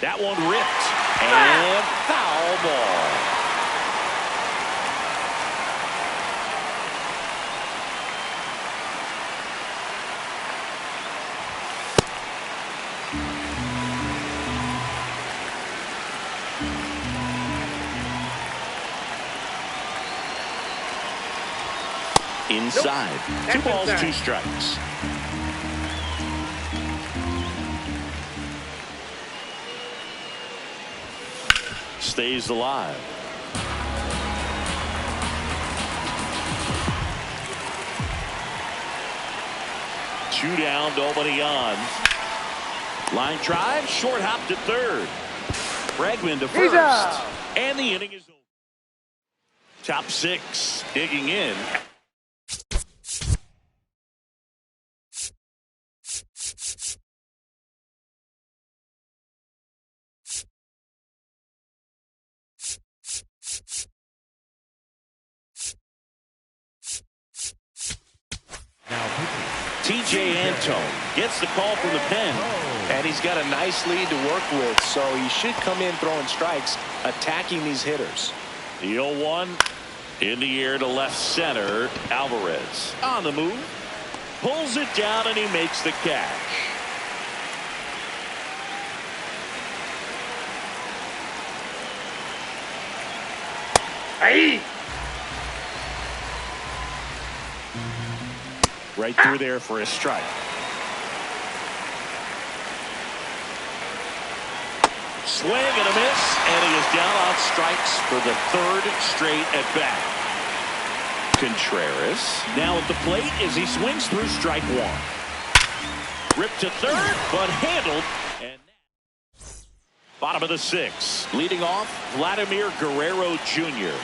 Speaker 1: That one ripped. And foul ball. inside.
Speaker 3: Nope.
Speaker 1: 2 balls,
Speaker 3: Inside.
Speaker 1: 2 strikes. Stays alive. Two down, nobody on. Line drive, short hop to third. Bregman to first. And the inning is over. Top 6 digging in. TJ Antone gets the call from the pen.
Speaker 2: And he's got a nice lead to work with, so he should come in throwing strikes, attacking these hitters.
Speaker 1: The 0-1 in the air to left center. Alvarez on the move. Pulls it down and he makes the catch.
Speaker 3: Hey!
Speaker 1: Right through there for a strike. Swing and a miss, and he is down on strikes for the 3rd straight at bat. Contreras now at the plate as he swings through strike 1. Ripped to third, but handled. And bottom of the 6th, leading off Vladimir Guerrero Jr.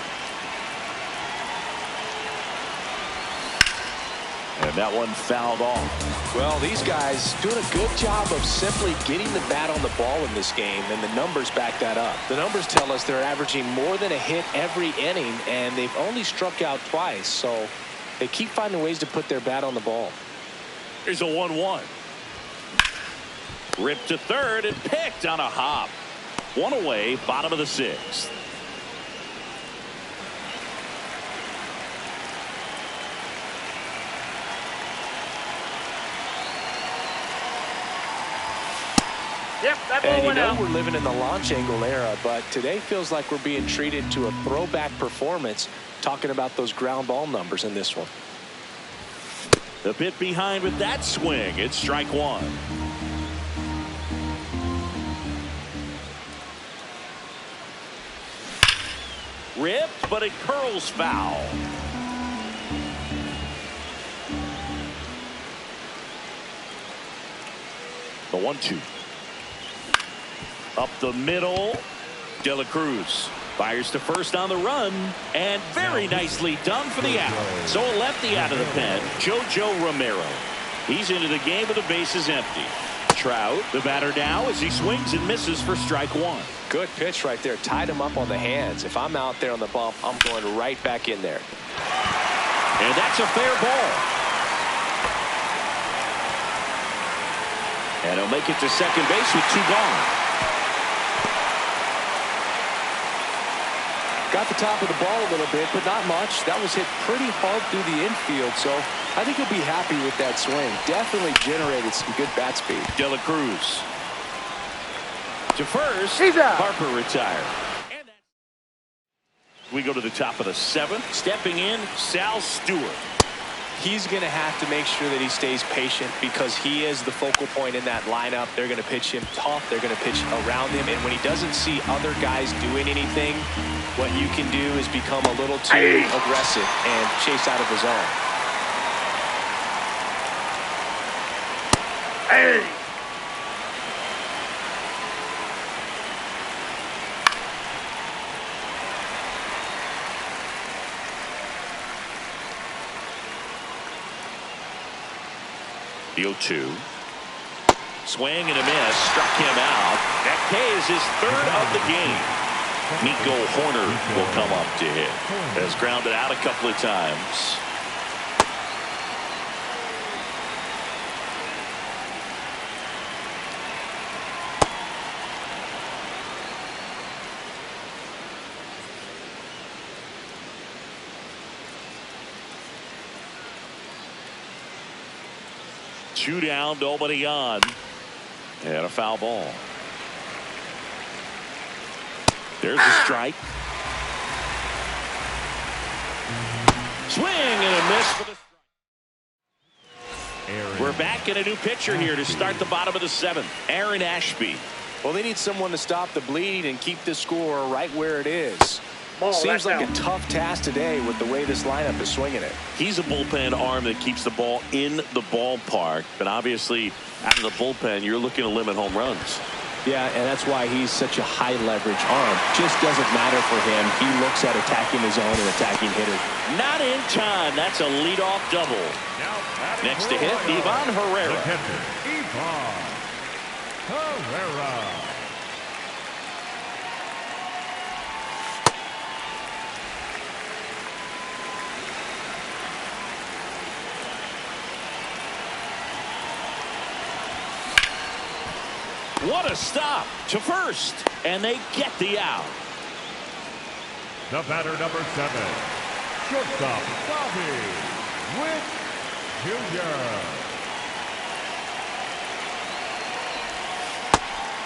Speaker 1: And that one fouled off.
Speaker 2: Well, these guys doing a good job of simply getting the bat on the ball in this game, and the numbers back that up. The numbers tell us they're averaging more than a hit every inning, and they've only struck out twice, so they keep finding ways to put their bat on the ball.
Speaker 1: Here's a 1-1. Ripped to third and picked on a hop. 1 away, bottom of the 6th.
Speaker 3: Yep, that ball
Speaker 2: And you
Speaker 3: went
Speaker 2: know
Speaker 3: out.
Speaker 2: we're living in the launch angle era, but today feels like we're being treated to a throwback performance, talking about those ground ball numbers in this one.
Speaker 1: The bit behind with that swing. It's strike 1. Ripped, but it curls foul. The 1-2. Up the middle. De La Cruz fires to first on the run, and very nicely done for the out. So a lefty out of the pen, JoJo Romero. He's into the game with the bases empty. Trout, the batter now, as he swings and misses for strike 1.
Speaker 2: Good pitch right there. Tied him up on the hands. If I'm out there on the bump, I'm going right back in there.
Speaker 1: And that's a fair ball. And he'll make it to second base with 2 gone.
Speaker 2: Got the top of the ball a little bit, but not much. That was hit pretty hard through the infield, so I think he'll be happy with that swing. Definitely generated some good bat speed.
Speaker 1: De La Cruz to first.
Speaker 3: He's out.
Speaker 1: Harper retired. And we go to the top of the 7th. Stepping in, Sal Stewart.
Speaker 2: He's going to have to make sure that he stays patient because he is the focal point in that lineup. They're going to pitch him tough. They're going to pitch around him. And when he doesn't see other guys doing anything, what you can do is become a little too aggressive and chase out of the zone.
Speaker 3: Hey!
Speaker 1: The 0-2. Swing and a miss. Struck him out. That K is his 3rd of the game. Nico Horner will come up to hit. Has grounded out a couple of times. Two down, nobody on. And a foul ball. There's a strike. Swing and a miss for the We're back in a new pitcher here to start the bottom of the 7th. Aaron Ashby.
Speaker 2: Well, they need someone to stop the bleed and keep the score right where it is. Seems like a tough task today with the way this lineup is swinging it.
Speaker 1: He's a bullpen arm that keeps the ball in the ballpark. But obviously, out of the bullpen, you're looking to limit home runs.
Speaker 2: Yeah, and that's why he's such a high leverage arm. Just doesn't matter for him. He looks at attacking his own and attacking hitters.
Speaker 1: Not in time. That's a leadoff double. Next to hit, Ivan Herrera.
Speaker 4: Ivan Herrera.
Speaker 1: What a stop to first, and they get the out.
Speaker 4: The batter, number 7, shortstop Bobby Witt Jr.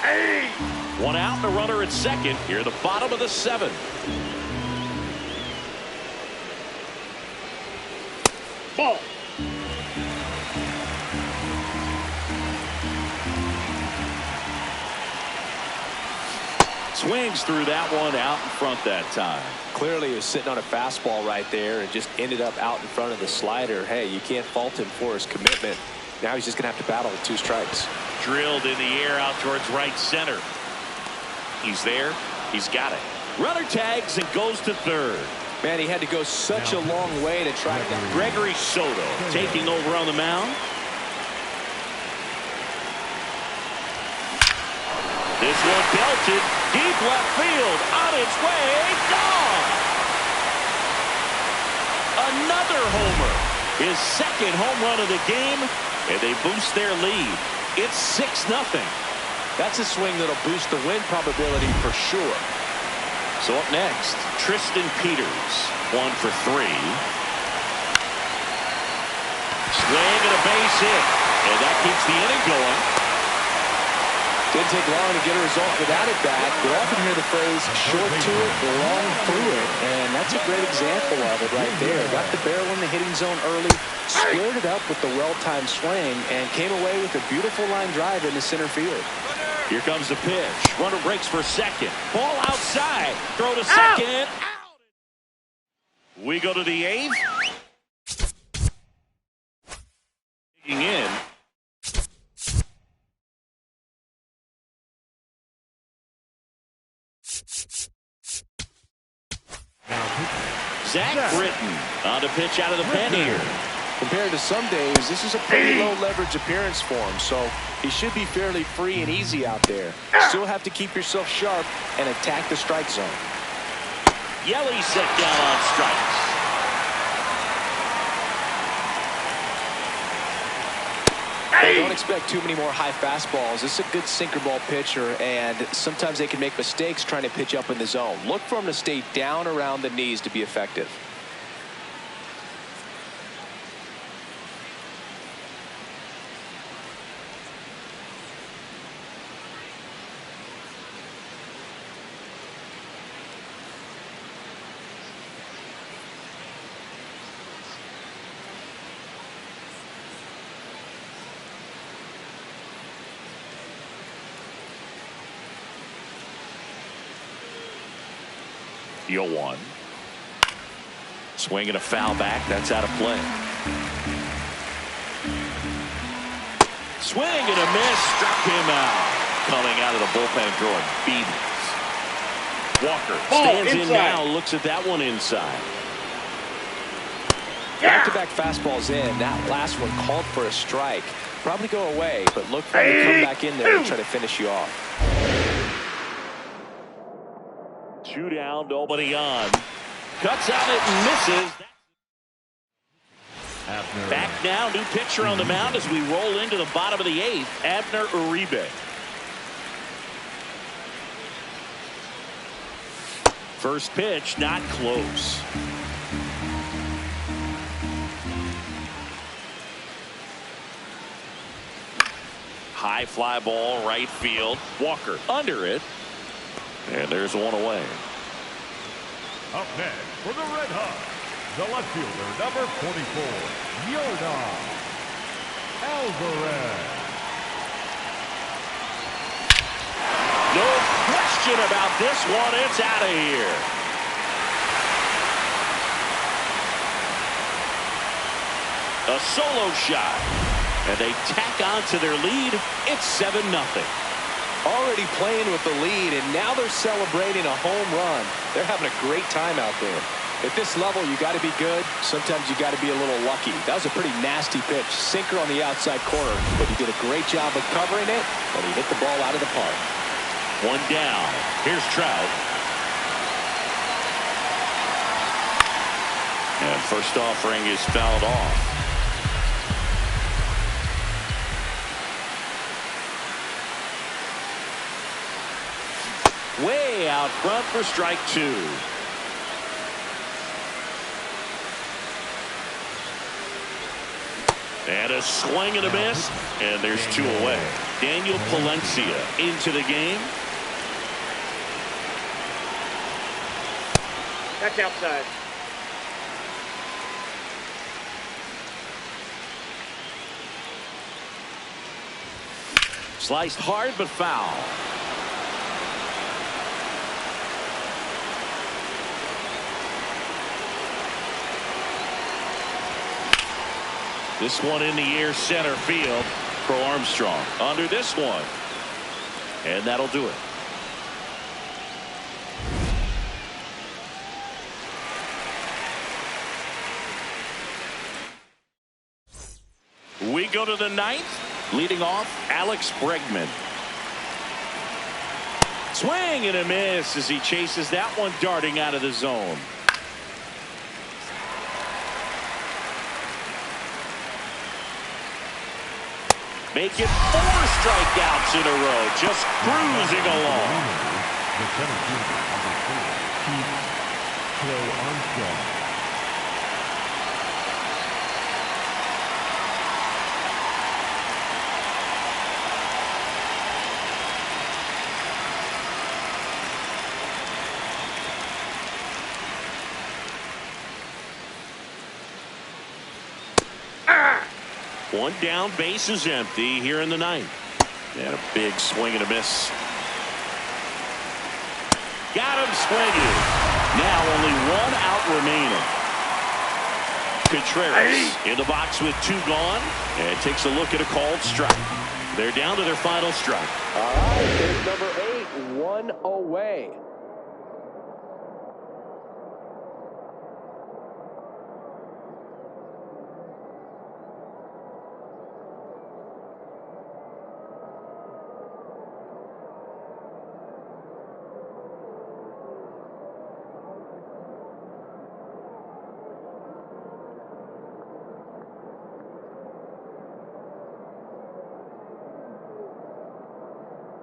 Speaker 1: Hey! One out and a runner at second. Here, the bottom of the 7th. Ball. Swings through that one out in front that time.
Speaker 2: Clearly he was sitting on a fastball right there and just ended up out in front of the slider. Hey, you can't fault him for his commitment. Now he's just going to have to battle with 2 strikes.
Speaker 1: Drilled in the air out towards right center. He's there. He's got it. Runner tags and goes to third.
Speaker 2: Man, he had to go such a long way to track that.
Speaker 1: Gregory Soto taking over on the mound. This one belted deep left field, on its way, gone. Another homer, his 2nd home run of the game, and they boost their lead. It's 6-0.
Speaker 2: That's a swing that'll boost the win probability for sure.
Speaker 1: So up next, Tristan Peters, 1 for 3. Swing and a base hit, and that keeps the inning going.
Speaker 2: Didn't take long to get a result without it back. We often hear the phrase short to it, long through it, and that's a great example of it right there. Got the barrel in the hitting zone early, squared it up with the well-timed swing, and came away with a beautiful line drive into center field.
Speaker 1: Here comes the pitch. Runner breaks for second. Ball outside. Throw to second. Out. We go to the 8th. Digging in. Zach Britton on to pitch out of the pen here.
Speaker 2: Compared to some days, this is a pretty low leverage appearance for him, so he should be fairly free and easy out there. Still have to keep yourself sharp and attack the strike zone.
Speaker 1: Yelly set down on strikes.
Speaker 2: Don't expect too many more high fastballs. This is a good sinker ball pitcher, and sometimes they can make mistakes trying to pitch up in the zone. Look for him to stay down around the knees to be effective.
Speaker 1: The 0-1. Swing and a foul back. That's out of play. Swing and a miss. Struck him out. Coming out of the bullpen throwing beatings. Walker stands in now. Looks at that one inside.
Speaker 2: Back-to-back fastballs in. That last one called for a strike. Probably go away, but look for him to come back in there and try to finish you off.
Speaker 1: 2 down, nobody on. Cuts out it and misses. Back now, new pitcher on the mound as we roll into the bottom of the 8th, Abner Uribe. First pitch, not close. High fly ball, right field. Walker under it. And there's one away.
Speaker 4: Up next for the Red Hawks, the left fielder, number 44, Yordan Alvarez.
Speaker 1: No question about this one. It's out of here. A solo shot. And they tack on to their lead. It's 7-0.
Speaker 2: Already playing with the lead, and now they're celebrating a home run. They're having a great time out there. At this level, you got to be good. Sometimes you got to be a little lucky. That was a pretty nasty pitch. Sinker on the outside corner, but he did a great job of covering it, and he hit the ball out of the park.
Speaker 1: One down. Here's Trout. And first offering is fouled off. Way out front for strike 2. And a swing and a miss. And there's 2 away. Daniel Palencia into the game.
Speaker 3: That's outside.
Speaker 1: Sliced hard but foul. This one in the air, center field. Pro Armstrong under this one. And that'll do it. We go to the 9th. Leading off, Alex Bregman. Swing and a miss as he chases that one darting out of the zone. Make it 4 strikeouts in a row, just cruising along.
Speaker 4: The center fielder, number 4, Keith Pro Armstrong.
Speaker 1: One down, base is empty here in the 9th. And a big swing and a miss. Got him swinging. Now only 1 out remaining. Contreras in the box with 2 gone and takes a look at a called strike. They're down to their final strike.
Speaker 2: All right, there's number 8, 1 away.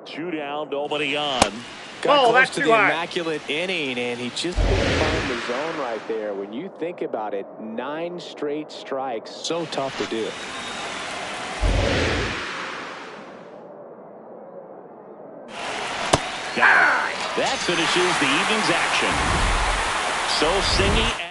Speaker 1: Two down, nobody on.
Speaker 2: Got close
Speaker 3: that's
Speaker 2: to
Speaker 3: too
Speaker 2: the
Speaker 3: high.
Speaker 2: immaculate inning, and he just couldn't find the zone right there. When you think about it, 9 straight strikes, so tough to do.
Speaker 1: That finishes the evening's action. So Singy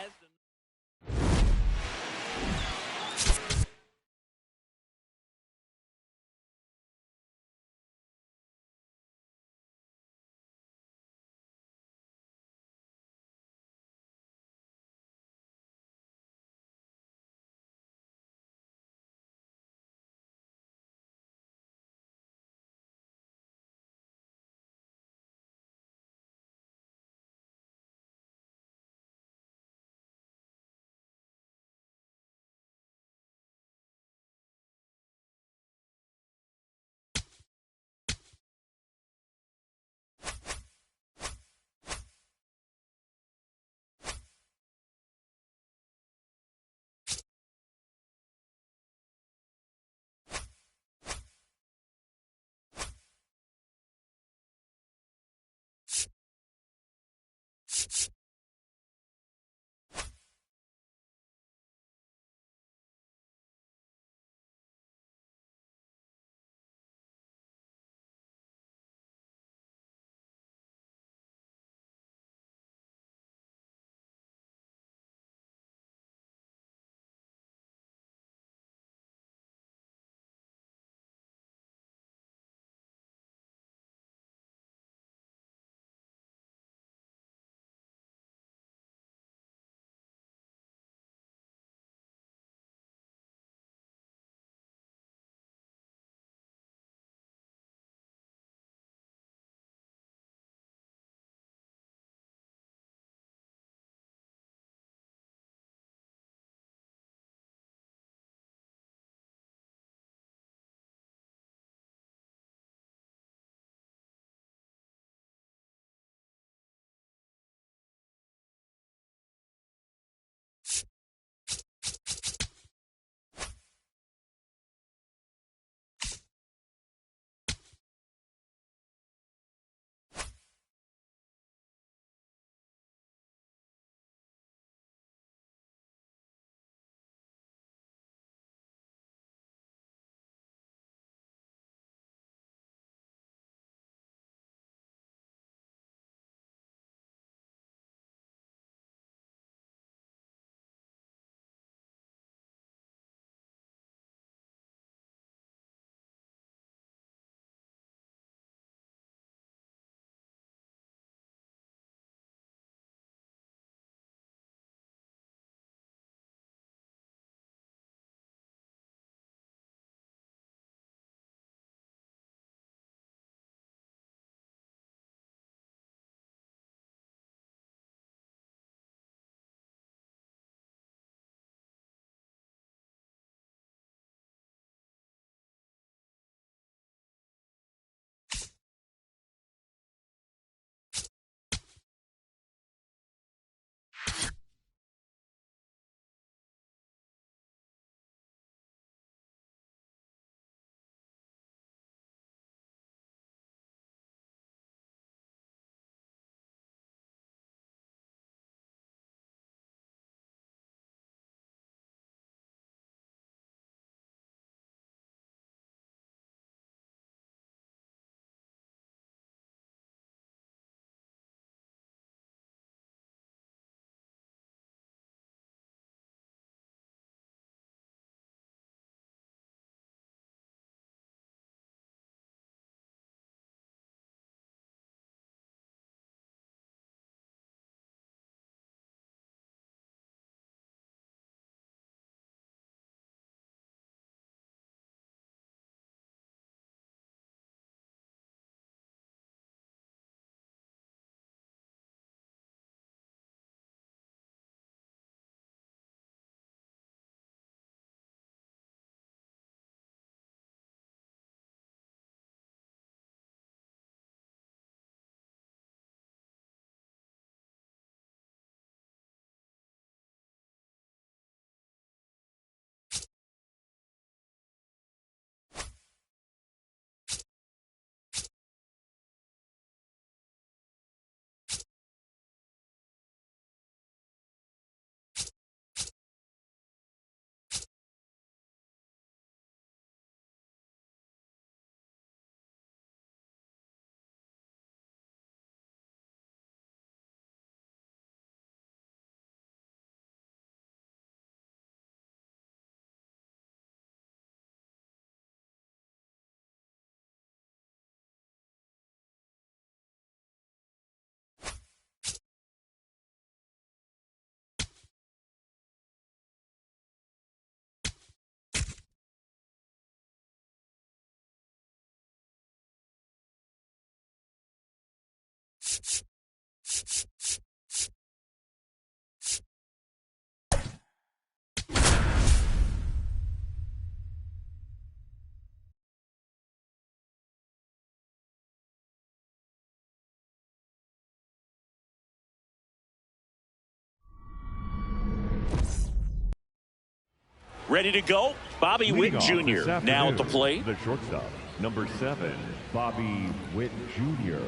Speaker 1: Ready to go. Bobby Witt
Speaker 4: Leading
Speaker 1: Jr.
Speaker 4: off this
Speaker 1: now at the
Speaker 4: afternoon,
Speaker 1: plate.
Speaker 4: The shortstop, number 7, Bobby Witt Jr.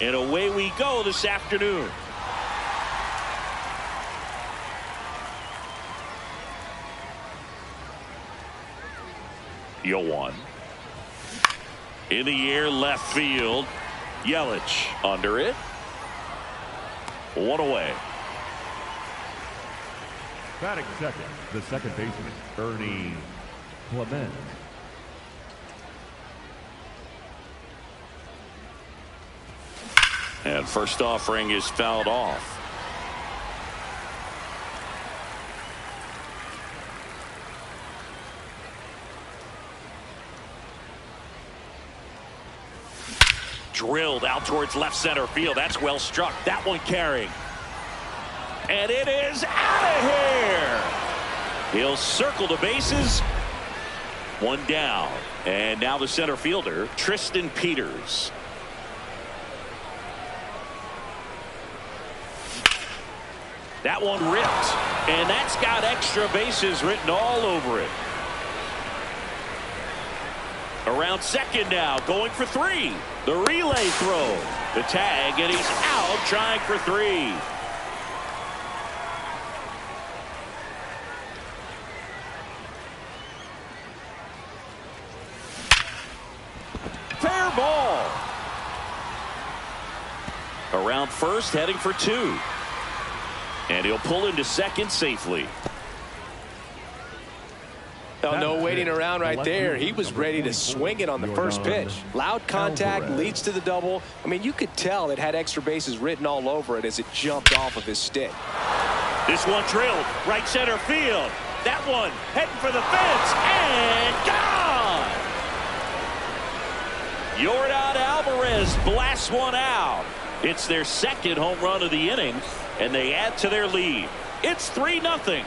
Speaker 1: And away we go this afternoon. Yoan. In the air, left field. Yelich under it. One away.
Speaker 4: Batting second, the second baseman, Ernie Clement.
Speaker 1: And first offering is fouled off. Drilled out towards left center field. That's well struck. That one carrying. And it is out of here. He'll circle the bases. One down. And now the center fielder, Tristan Peters. That one ripped. And that's got extra bases written all over it. Around second now, going for 3. The relay throw. The tag, and he's out trying for 3. Fair ball. Around first, heading for 2. And he'll pull into second safely.
Speaker 2: Oh, no waiting around right there. He was ready to swing it on the first pitch. Loud contact leads to the double. I mean, you could tell it had extra bases written all over it as it jumped off of his stick.
Speaker 1: This one drilled right center field. That one heading for the fence and gone. Yordan Alvarez blasts one out. It's their second home run of the inning, and they add to their lead. It's 3-0.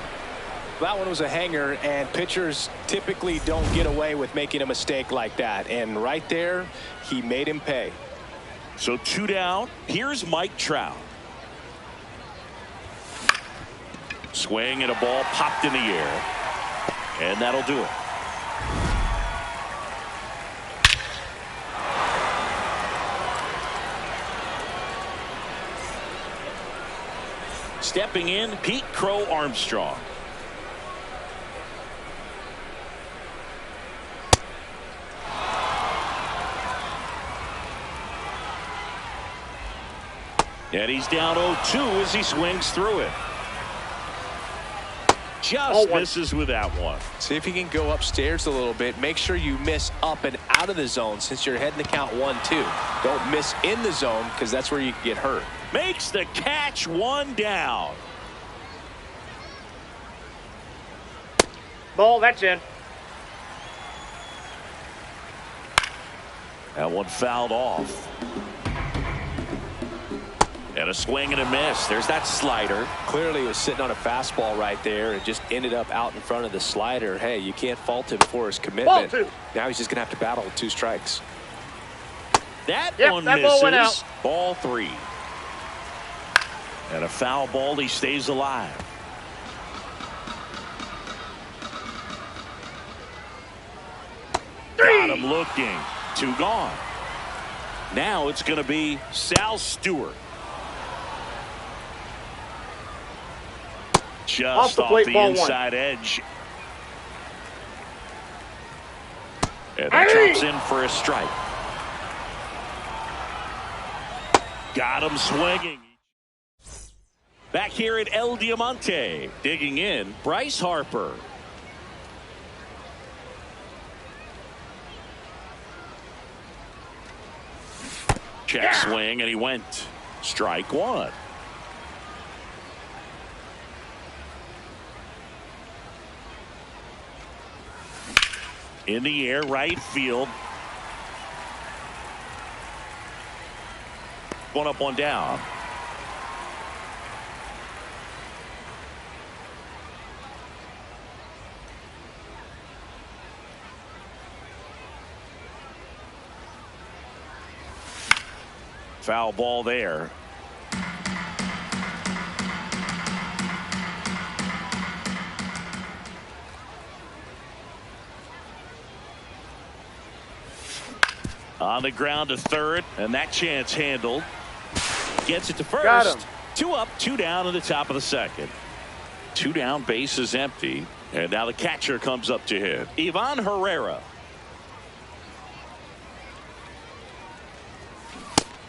Speaker 2: That one was a hanger, and pitchers typically don't get away with making a mistake like that. And right there, he made him pay.
Speaker 1: So 2 down. Here's Mike Trout. Swing and a ball popped in the air. And that'll do it. Stepping in, Pete Crow Armstrong. And he's down 0-2 as he swings through it. Just misses with that one.
Speaker 2: See if you can go upstairs a little bit. Make sure you miss up and out of the zone since you're heading to count 1-2. Don't miss in the zone because that's where you can get hurt.
Speaker 1: Makes the catch, 1 down.
Speaker 3: Ball, that's in.
Speaker 1: That one fouled off. And a swing and a miss. There's that slider.
Speaker 2: Clearly he was sitting on a fastball right there and just ended up out in front of the slider. Hey, you can't fault him for his commitment.
Speaker 3: Ball 2.
Speaker 2: Now he's just going to have to battle with 2 strikes.
Speaker 1: That one
Speaker 3: that
Speaker 1: misses.
Speaker 3: ball went out.
Speaker 1: Ball 3. And a foul ball. He stays alive. Got him looking. 2 gone. Now it's going to be Sal Stewart. Just off the inside edge. And he drops in for a strike. Got him swinging. Back here at El Diamante, digging in, Bryce Harper. Check swing, and he went. Strike 1. In the air, right field. One up, 1 down. Foul ball there. On the ground to third, and that chance handled. Gets it to first.
Speaker 3: Got him.
Speaker 1: 2 up, 2 down in the top of the second. 2 down, base is empty. And now the catcher comes up to hit. Ivan Herrera.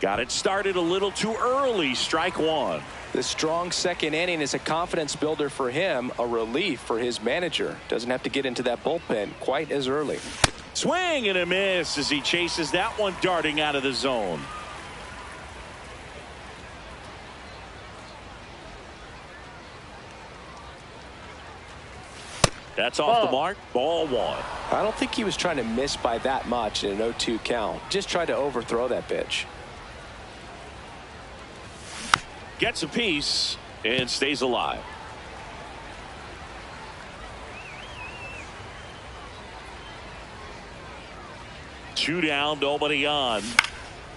Speaker 1: Got it started a little too early. Strike 1.
Speaker 5: The strong second inning is a confidence builder for him, a relief for his manager. Doesn't have to get into that bullpen quite as early.
Speaker 1: Swing and a miss as he chases that one darting out of the zone. That's off the mark. Ball 1.
Speaker 5: I don't think he was trying to miss by that much in an 0-2 count. Just tried to overthrow that pitch.
Speaker 1: Gets a piece and stays alive. Two down, nobody on.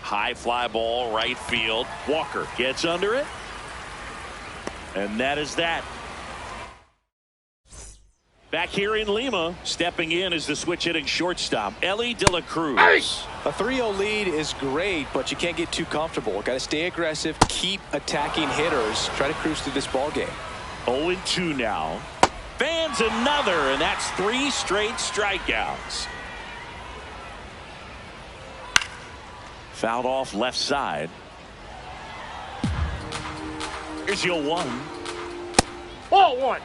Speaker 1: High fly ball, right field. Walker gets under it. And that is that. Back here in Lima, stepping in is the switch hitting shortstop, Mlb De La Cruz.
Speaker 5: A 3-0 lead is great, but you can't get too comfortable. Got to stay aggressive, keep attacking hitters, try to cruise through this ball game.
Speaker 1: 0-2 now. Fans another, and that's 3 straight strikeouts. Fouled off left side. Here's your 1.
Speaker 3: Ball 1.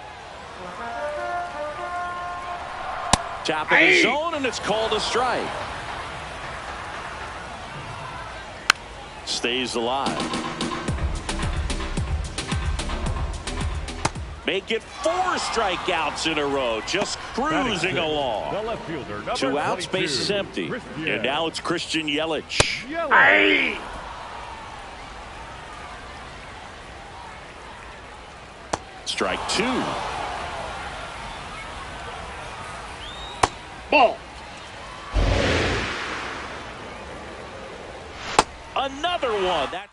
Speaker 1: Top of the zone, and it's called a strike. Stays alive. Make it 4 strikeouts in a row, just cruising along.
Speaker 4: The left fielder, number
Speaker 1: 2 outs,
Speaker 4: 22,
Speaker 1: base is empty.
Speaker 4: Christian
Speaker 1: And now it's Christian Yelich.
Speaker 4: Yelich.
Speaker 1: Strike 2.
Speaker 3: Ball.
Speaker 1: Another one. That's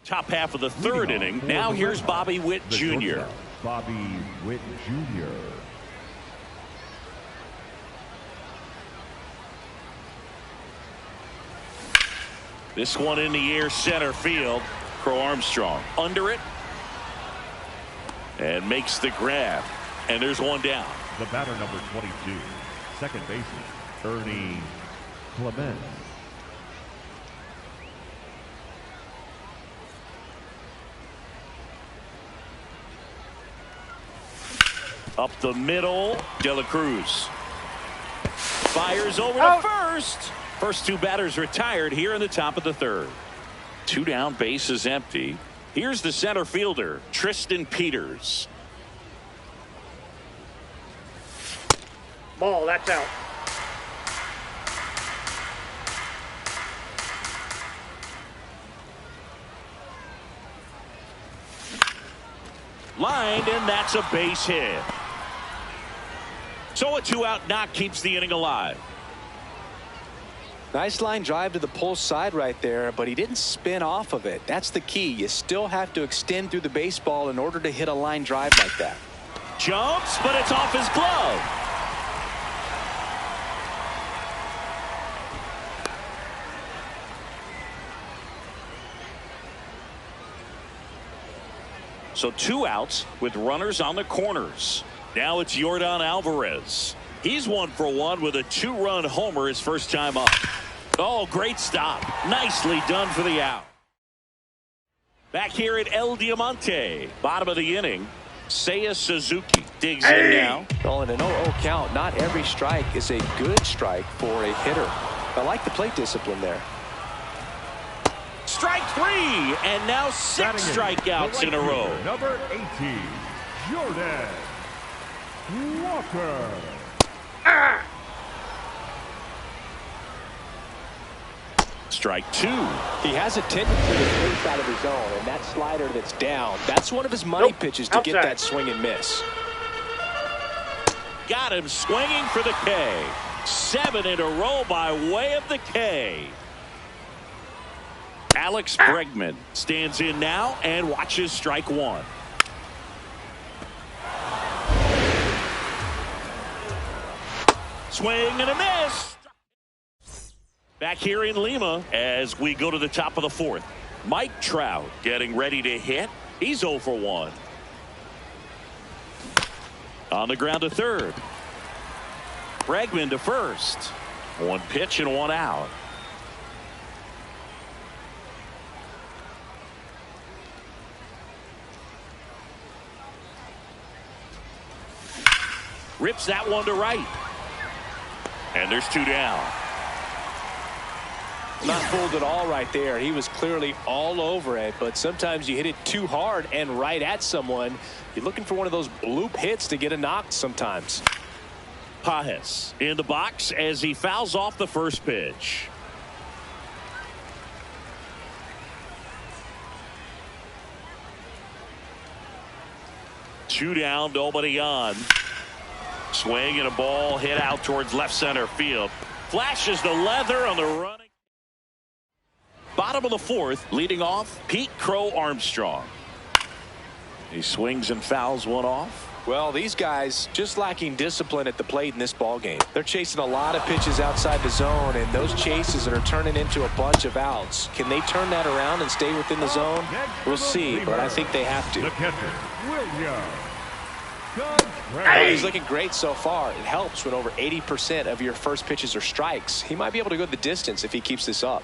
Speaker 1: top half of the 3rd inning. Now here's Bobby Witt Jr.
Speaker 4: Bobby Witt Jr.
Speaker 1: This one in the air, center field. Crow Armstrong under it. And makes the grab. And there's one down.
Speaker 4: The batter, number 22, second baseman, Ernie Clement.
Speaker 1: Up the middle, De La Cruz. Fires over to first. First 2 batters retired here in the top of the 3rd. 2 down, base is empty. Here's the center fielder, Tristan Peters.
Speaker 3: Ball, that's out.
Speaker 1: Lined, and that's a base hit. So a 2-out knock keeps the inning alive.
Speaker 5: Nice line drive to the pull side right there, but he didn't spin off of it. That's the key. You still have to extend through the baseball in order to hit a line drive like that.
Speaker 1: Jumps, but it's off his glove. So 2 outs with runners on the corners. Now it's Yordan Alvarez. He's 1 for 1 with a 2-run homer his first time up. Oh, great stop. Nicely done for the out. Back here at El Diamante. Bottom of the inning. Seiya Suzuki digs in now.
Speaker 5: Well, in an 0-0 count, not every strike is a good strike for a hitter. I like the plate discipline there.
Speaker 1: Strike 3, and now 6 strikeouts in a row.
Speaker 4: Number 18, Jordan Walker.
Speaker 1: Strike 2.
Speaker 5: He has a tendency to face out of his zone, and that slider that's down, that's one of his money pitches to get that swing and miss.
Speaker 1: Got him swinging for the K. 7 in a row by way of the K. Alex Bregman stands in now and watches strike 1. Swing and a miss. Back here in Lima as we go to the top of the fourth. Mike Trout getting ready to hit. He's 0 for 1. On the ground to third. Bregman to first. 1 pitch and 1 out. Rips that one to right. And there's 2 down.
Speaker 2: Not fooled at all right there. He was clearly all over it, but sometimes you hit it too hard and right at someone. You're looking for one of those bloop hits to get a knock sometimes.
Speaker 1: Pajes in the box as he fouls off the first pitch. Two down, nobody on. Swing and a ball hit out towards left center field. Flashes the leather on the running. Bottom of the fourth, leading off, Pete Crow Armstrong. He swings and fouls one off.
Speaker 2: Well, these guys just lacking discipline at the plate in this ball game. They're chasing a lot of pitches outside the zone, and those chases are turning into a bunch of outs. Can they turn that around and stay within the zone? We'll see, but I think they have to.
Speaker 4: The catcher, William.
Speaker 2: Well, he's looking great so far. It helps when over 80% of your first pitches are strikes. He might be able to go the distance if he keeps this up.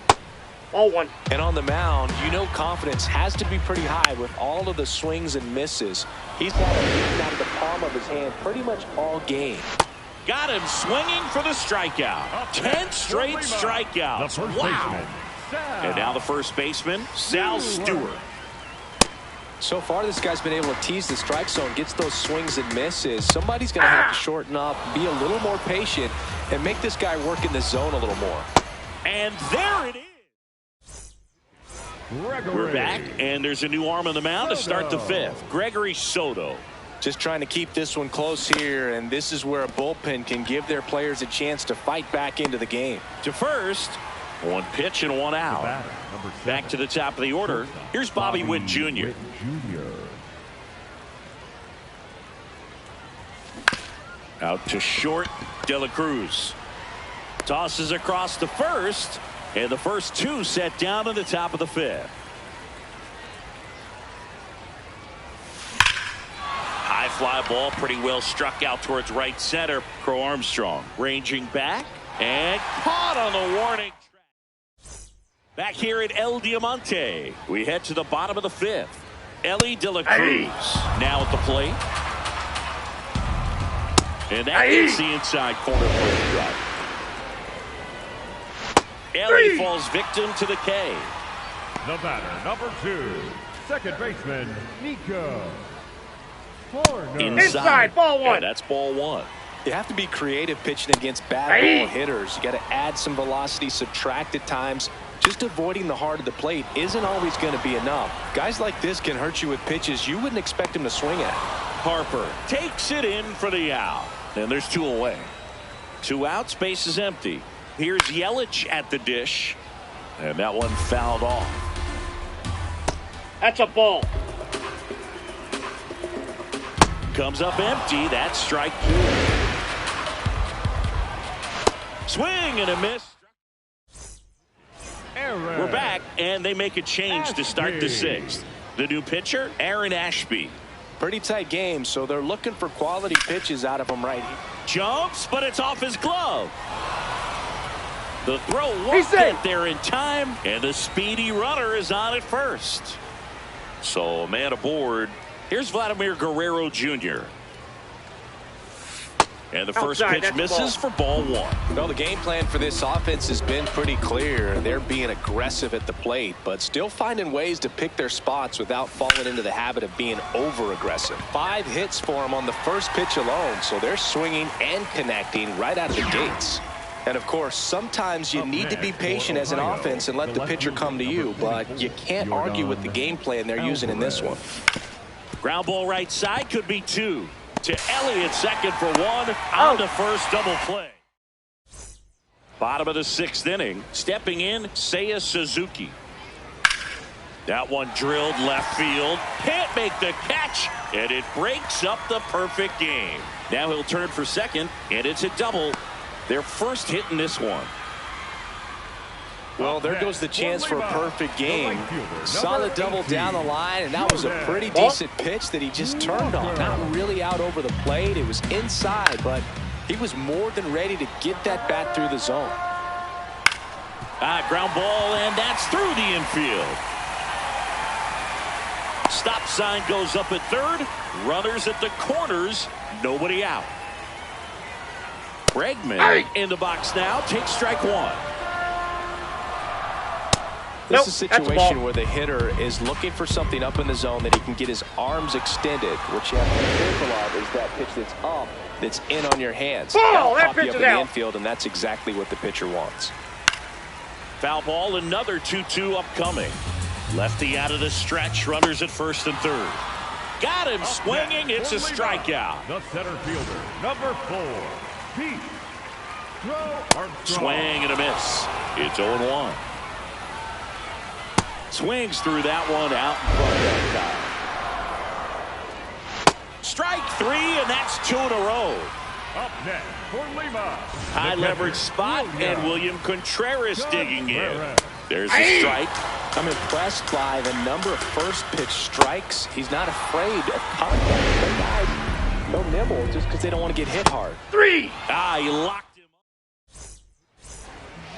Speaker 3: Ball 1.
Speaker 2: And on the mound, you know confidence has to be pretty high with all of the swings and misses. He's got it beaten out of the palm of his hand pretty much all game.
Speaker 1: Got him swinging for the strikeout. 10 straight strikeouts. Wow. And now the first baseman, Sal Stewart.
Speaker 2: So far, this guy's been able to tease the strike zone, gets those swings and misses. Somebody's going to have to shorten up, be a little more patient, and make this guy work in the zone a little more.
Speaker 1: And there it is. We're back, and there's a new arm on the mound to start the fifth. Gregory Soto.
Speaker 2: Just trying to keep this one close here, and this is where a bullpen can give their players a chance to fight back into the game.
Speaker 1: To first, 1 pitch and 1 out. Back to the top of the order. Here's Bobby Witt Jr. Out to short, De La Cruz. Tosses across to first, and the first 2 set down in the top of the fifth. High fly ball, pretty well struck out towards right center. Crow Armstrong ranging back and caught on the warning track. Back here at El Diamante, we head to the bottom of the fifth. Ellie De La Cruz now at the plate. And that is the inside corner for the drive. Ellie falls victim to the K.
Speaker 4: The batter, number 2, second baseman, Nico.
Speaker 3: Inside, ball 1.
Speaker 1: Yeah, that's ball 1.
Speaker 2: You have to be creative pitching against bad ball hitters. You got to add some velocity, subtract at times. Just avoiding the heart of the plate isn't always going to be enough. Guys like this can hurt you with pitches you wouldn't expect him to swing at.
Speaker 1: Harper takes it in for the out. And there's 2 away. 2 outs, base is empty. Here's Yelich at the dish. And that one fouled off.
Speaker 3: That's a ball.
Speaker 1: Comes up empty. That's strike 2. Swing and a miss. We're back, and they make a change to start the 6th. The new pitcher, Aaron Ashby.
Speaker 2: Pretty tight game, so they're looking for quality pitches out of him right here.
Speaker 1: Jumps, but it's off his glove. The throw won't get there in time, and the speedy runner is on at first. So, a man aboard. Here's Vladimir Guerrero Jr. And the first pitch misses for ball 1.
Speaker 2: Well, the game plan for this offense has been pretty clear. They're being aggressive at the plate, but still finding ways to pick their spots without falling into the habit of being over-aggressive. 5 hits for them on the first pitch alone, so they're swinging and connecting right out of the gates. And, of course, sometimes you need to be patient as an offense and let the pitcher come to you, but you can't argue with the game plan they're using in this one.
Speaker 1: Ground ball right side, could be 2. To Elliott, second for 1. On to first, double play. Bottom of the 6th inning. Stepping in, Seiya Suzuki. That one drilled left field. Can't make the catch, and it breaks up the perfect game. Now he'll turn for second, and it's a double. Their first hit in this one.
Speaker 2: Well, there goes the chance for a perfect game. Solid double down the line, and that was a pretty decent pitch that he just turned on. Not really out over the plate. It was inside, but he was more than ready to get that bat through the zone.
Speaker 1: Ground ball, and that's through the infield. Stop sign goes up at third. Runners at the corners. Nobody out. Bregman in the box now. Takes strike one.
Speaker 2: This is a situation where the hitter is looking for something up in the zone that he can get his arms extended. What you have to be careful of is that pitch that's up, that's in on your hands.
Speaker 3: Ball, that
Speaker 2: pop you
Speaker 3: pitch
Speaker 2: up
Speaker 3: is
Speaker 2: in the
Speaker 3: out.
Speaker 2: infield, and that's exactly what the pitcher wants.
Speaker 1: Foul ball, another 2-2 upcoming. Lefty out of the stretch. Runners at first and third. Got him swinging. It's a strikeout.
Speaker 4: The center fielder, number 4, Pete.
Speaker 1: Swing and a miss. It's 0-1. Swings through that one out in front that time. Strike three, and that's 2 in a row.
Speaker 4: Up next for Lima.
Speaker 1: High leverage spot, and William Contreras digging in. There's a strike.
Speaker 2: I'm impressed by the number of first pitch strikes. He's not afraid of contact. The guys don't nibble just because they don't want to get hit hard.
Speaker 3: 3.
Speaker 1: He locked him up.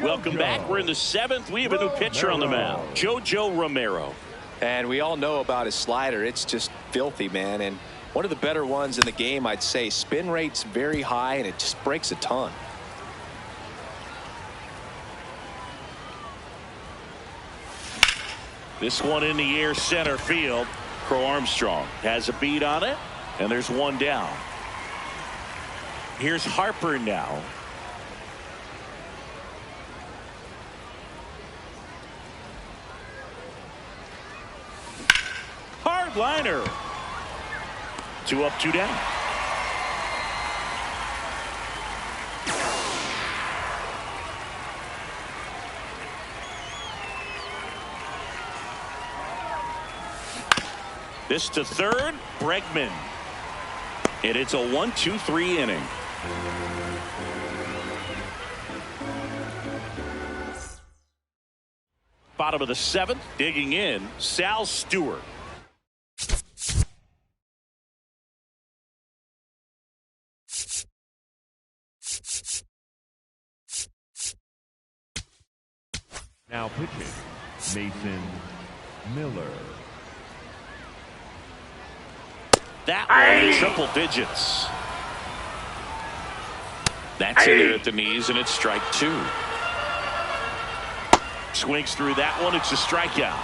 Speaker 1: Welcome back. We're in the 7th. We have a new pitcher on the mound, JoJo Romero.
Speaker 2: And we all know about his slider. It's just filthy, man. And one of the better ones in the game, I'd say. Spin rate's very high, and it just breaks a ton.
Speaker 1: This one in the air, center field. Crow Armstrong has a beat on it, and there's one down. Here's Harper now. Hard liner. 2 up, 2 down. This to third, Bregman. And it's a 1-2-3 inning. Bottom of the 7th, digging in, Sal Stewart.
Speaker 4: Now pitching, Mason Miller.
Speaker 1: That one, triple digits. That's in there at the knees, and it's strike 2. Swings through that one. It's a strikeout.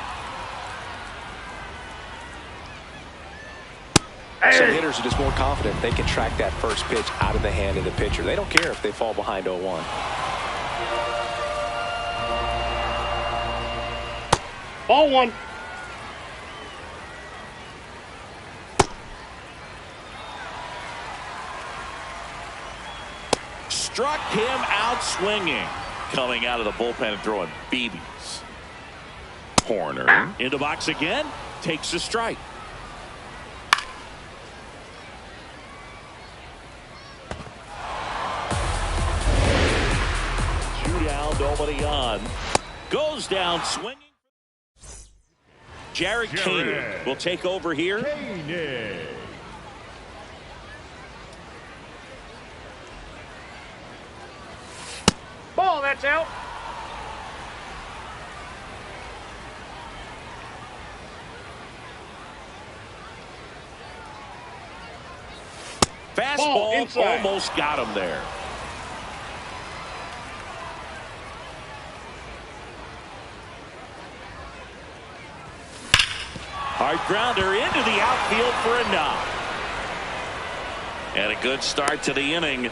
Speaker 2: Some hitters are just more confident they can track that first pitch out of the hand of the pitcher. They don't care if they fall behind 0-1.
Speaker 3: Ball 1.
Speaker 1: Struck him out swinging. Coming out of the bullpen and throwing BBs. Horner into box again. Takes a strike. 2 down, nobody on. Goes down swinging. Jared Koenig will take over here.
Speaker 4: Koenig.
Speaker 3: Ball, that's out.
Speaker 1: Fastball almost got him there. Hard grounder into the outfield for a knock. And a good start to the inning.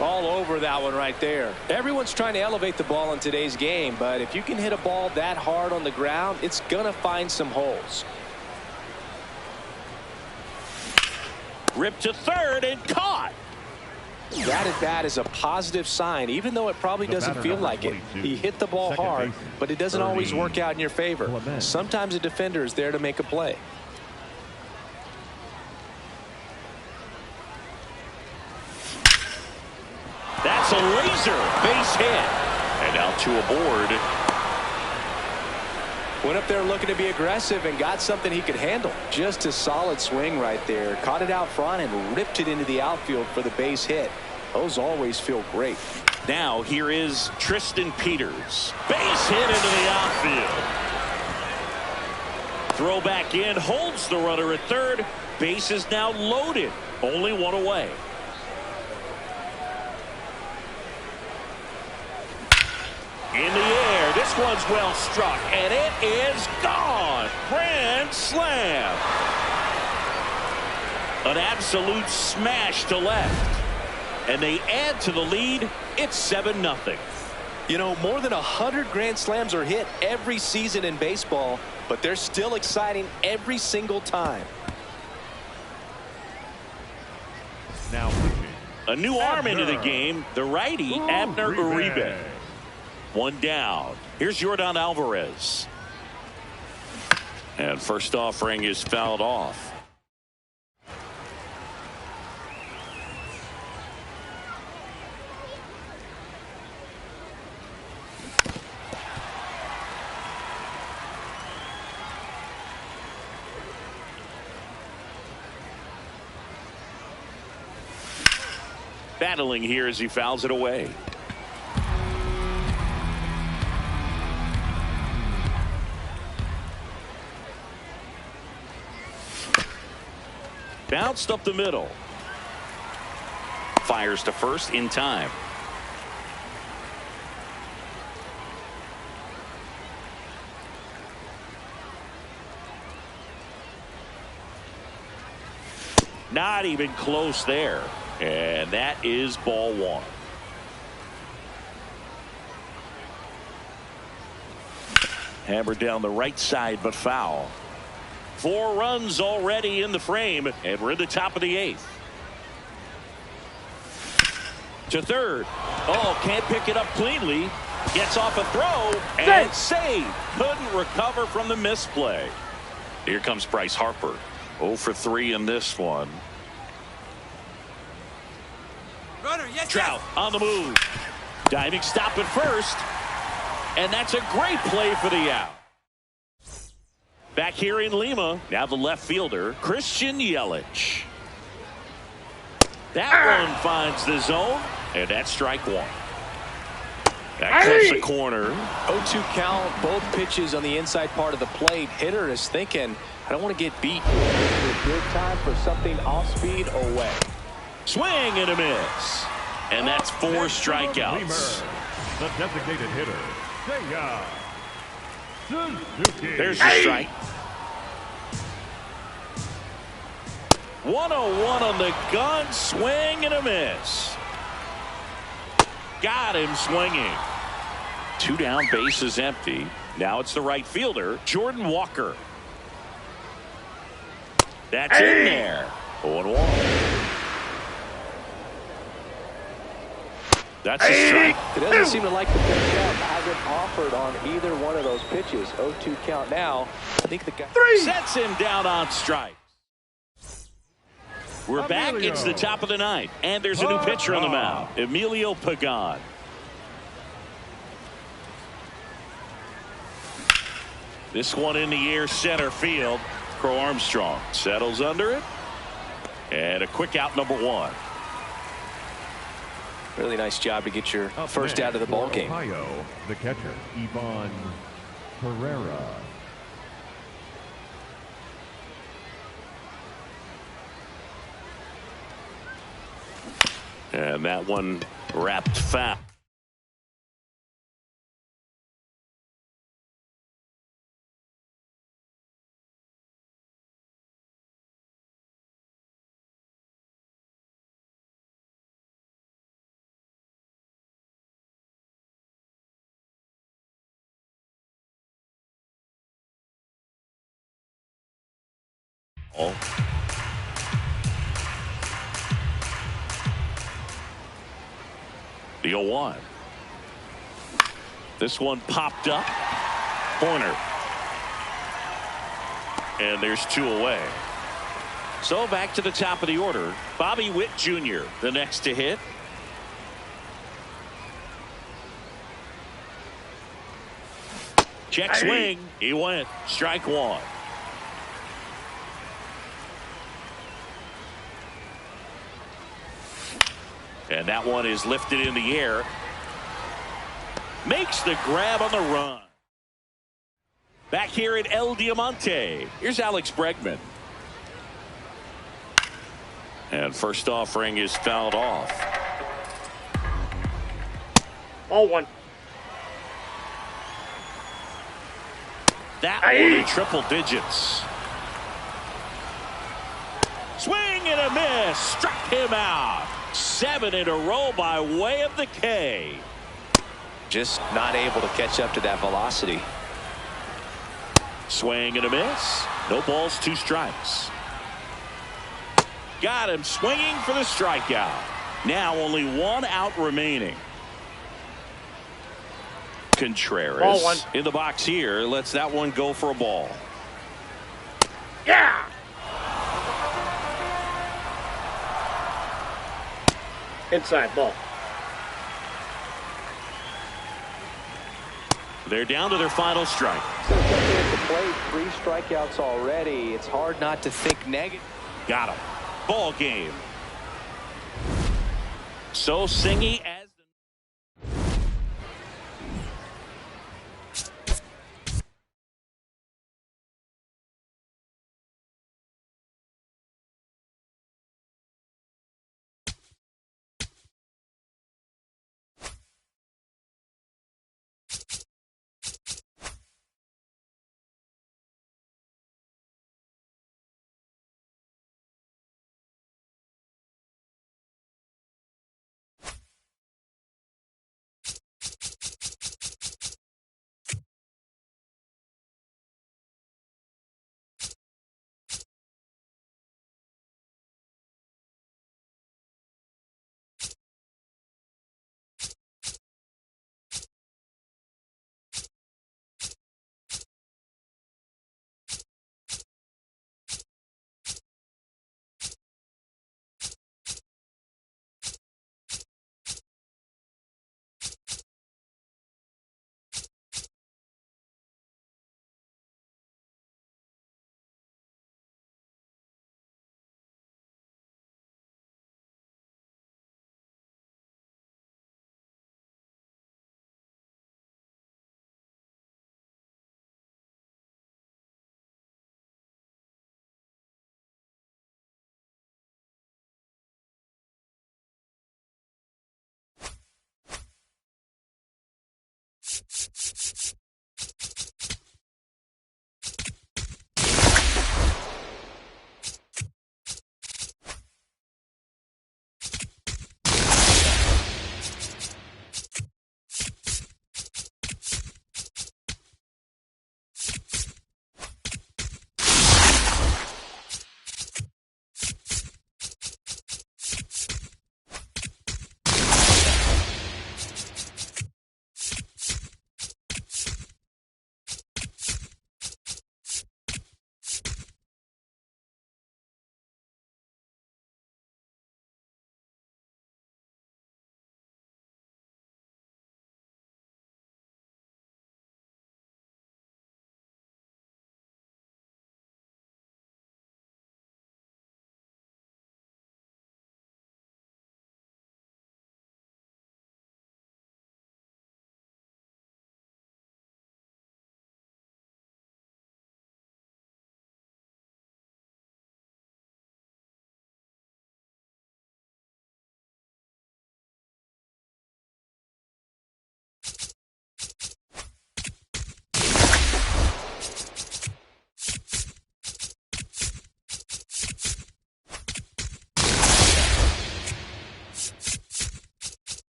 Speaker 2: All over that one right there. Everyone's trying to elevate the ball in today's game, but if you can hit a ball that hard on the ground, it's going to find some holes.
Speaker 1: Ripped to third and caught.
Speaker 2: That at bat is a positive sign, even though it probably doesn't feel like it. He hit the ball hard, but it doesn't always work out in your favor. Sometimes a defender is there to make a play.
Speaker 1: That's a laser base hit. And now 2 aboard.
Speaker 2: Went up there looking to be aggressive and got something he could handle. Just a solid swing right there. Caught it out front and ripped it into the outfield for the base hit. Those always feel great.
Speaker 1: Now here is Tristan Peters. Base hit into the outfield. Throw back in, holds the runner at third. Base is now loaded. Only one away. In the air, this one's well struck, and it is gone. Grand slam. An absolute smash to left. And they add to the lead. It's 7-0.
Speaker 2: You know, more than 100 grand slams are hit every season in baseball, but they're still exciting every single time.
Speaker 4: Now pitching.
Speaker 1: A new arm into the game, the righty, Abner Uribe. One down. Here's Yordan Alvarez. And first offering is fouled off. Battling here as he fouls it away. Bounced up the middle. Fires to first in time. Not even close there. And that is ball one. Hammered down the right side, but foul. 4 runs already in the frame, and we're in the top of the 8th. To third. Oh, can't pick it up cleanly. Gets off a throw and saved. Couldn't recover from the misplay. Here comes Bryce Harper. 0 for 3 in this one.
Speaker 6: Runner, yes,
Speaker 1: Trout on the move. Diving stop at first. And that's a great play for the out. Back here in Lima, now the left fielder, Christian Yelich. That one finds the zone, and that's strike one. That clips the corner.
Speaker 2: 0-2 count, both pitches on the inside part of the plate. Hitter is thinking, I don't want to get beat. It's a good time for something off speed away.
Speaker 1: Swing and a miss. And that's 4 strikeouts.
Speaker 4: The designated hitter, Seiya Suzuki.
Speaker 1: There's the strike. 101 on the gun. Swing and a miss. Got him swinging. 2 down, bases empty. Now it's the right fielder, Jordan Walker. That's in there. 0-1. That's a strike.
Speaker 2: It doesn't seem to like the pitch-up. Hasn't offered on either one of those pitches. 0-2 count now. I think the guy
Speaker 1: sets him down on strike. We're back. It's the top of the 9th. And there's a new pitcher on the mound. Emilio Pagan. This one in the air, center field. Crow Armstrong settles under it. And a quick out, number 1.
Speaker 2: Really nice job to get your first out of the ball game.
Speaker 4: Ohio, the catcher, Ivan Pereira.
Speaker 1: And that one wrapped foul. The 0-1. This one popped up. Corner. And there's 2 away. So back to the top of the order. Bobby Witt Jr. the next to hit. Check swing. He went. Strike one. And that one is lifted in the air. Makes the grab on the run. Back here at El Diamante. Here's Alex Bregman. And first offering is fouled off.
Speaker 3: Ball one.
Speaker 1: That one in triple digits. Swing and a miss. Struck him out. 7 in a row by way of the K.
Speaker 5: Just not able to catch up to that velocity.
Speaker 1: Swing and a miss. No balls, 2 strikes. Got him swinging for the strikeout. Now only 1 out remaining. Contreras in the box here. Lets that one go for a ball.
Speaker 3: Yeah. Inside ball.
Speaker 1: They're down to their final strike.
Speaker 5: At the plate, 3 strikeouts already. It's hard not to think negative.
Speaker 1: Got him. Ball game. So Singy as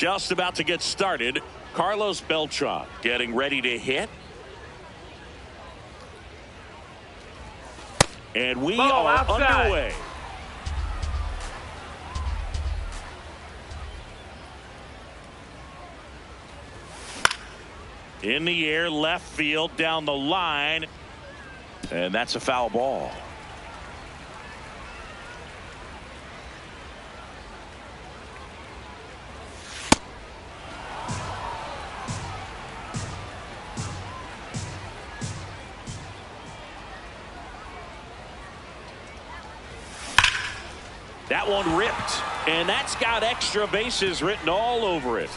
Speaker 1: Just about to get started. Carlos Beltran getting ready to hit. And we
Speaker 3: Ball
Speaker 1: are
Speaker 3: outside.
Speaker 1: underway. In the air, left field, down the line. And that's a foul ball. That one ripped, and that's got extra bases written all over it.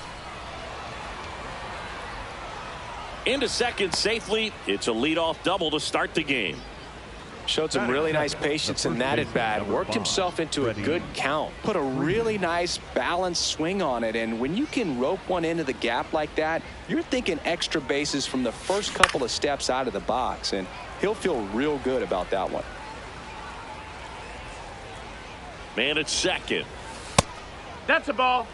Speaker 1: Into second safely. It's a leadoff double to start the game.
Speaker 2: Showed some really nice patience in that at bat. Worked himself into a good count. Put a really nice balanced swing on it. And when you can rope one into the gap like that, you're thinking extra bases from the first couple of steps out of the box. And he'll feel real good about that one.
Speaker 1: Man at second.
Speaker 3: That's a ball.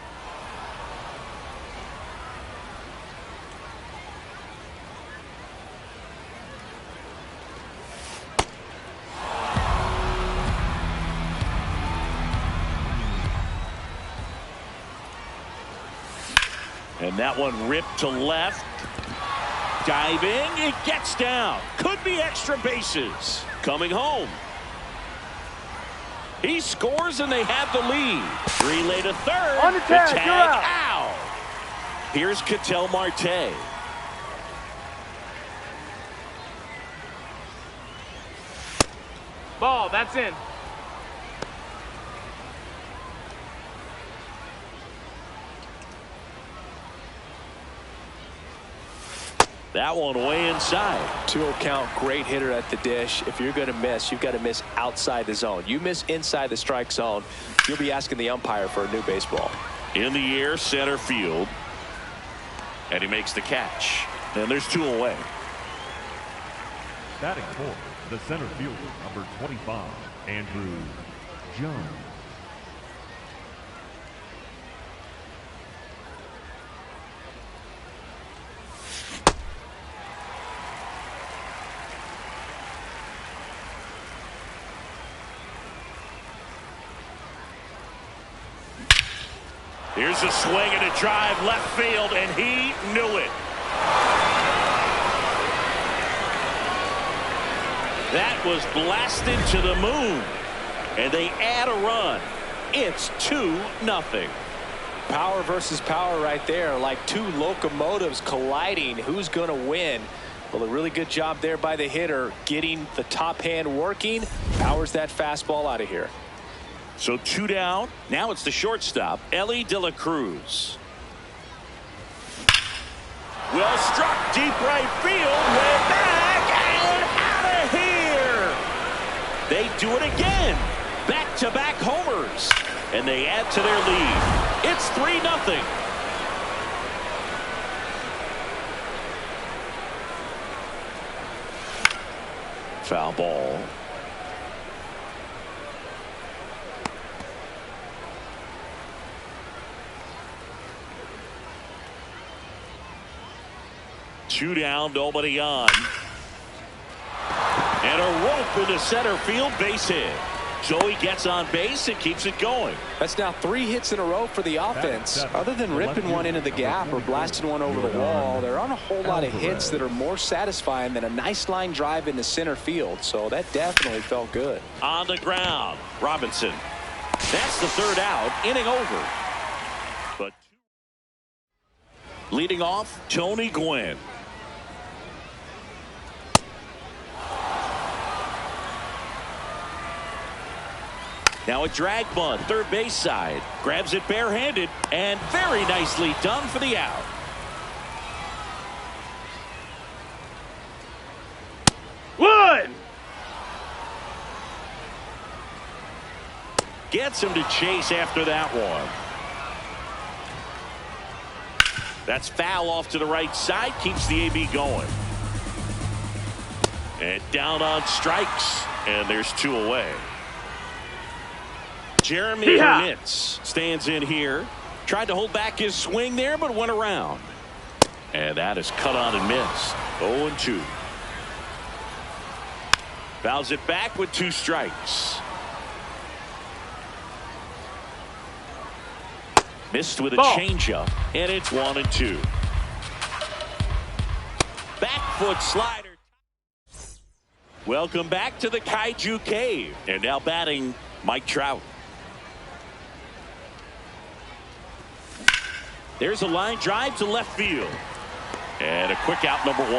Speaker 1: And that one ripped to left. Diving. It gets down. Could be extra bases. Coming home. He scores and they have the lead. Relay to third.
Speaker 3: On the tag, you're out.
Speaker 1: Out. Here's Ketel Marte.
Speaker 3: Ball, that's in.
Speaker 1: That one way inside.
Speaker 2: 2-0 count, great hitter at the dish. If you're going to miss, you've got to miss outside the zone. You miss inside the strike zone, you'll be asking the umpire for a new baseball.
Speaker 1: In the air, center field. And he makes the catch. And there's 2 away.
Speaker 4: Batting fourth, the center fielder, number 25, Andrew Jones.
Speaker 1: Here's a swing and a drive left field, and he knew it. That was blasted to the moon, and they add a run. It's 2-0.
Speaker 2: Power versus power right there, like two locomotives colliding. Who's going to win? Well, a really good job there by the hitter, getting the top hand working. Powers that fastball out of here.
Speaker 1: So 2 down. Now it's the shortstop, Ellie De La Cruz. Well struck, deep right field, way back, and out of here. They do it again. Back-to-back homers. And they add to their lead. It's 3-0. Foul ball. Two down, nobody on. And a rope into center field, base hit. Joey gets on base and keeps it going.
Speaker 2: That's now 3 hits in a row for the offense. Other than ripping one into the gap or blasting one over the wall, there aren't a whole lot of hits that are more satisfying than a nice line drive into center field. So that definitely felt good.
Speaker 1: On the ground, Robinson. That's the 3rd out, inning over. But leading off, Tony Gwynn. Now a drag bunt, third base side. Grabs it barehanded, and very nicely done for the out.
Speaker 3: Wood!
Speaker 1: Gets him to chase after that one. That's foul off to the right side, keeps the AB going. And down on strikes, and there's 2 away. Jeremy Nitz stands in here. Tried to hold back his swing there, but went around. And that is cut on and missed. 0-2. Fouls it back with 2 strikes. Missed with a changeup, and it's 1-2. Back foot slider. Welcome back to the Kaiju Cave. And now batting Mike Trout. There's a line drive to left field. And a quick out, number 1.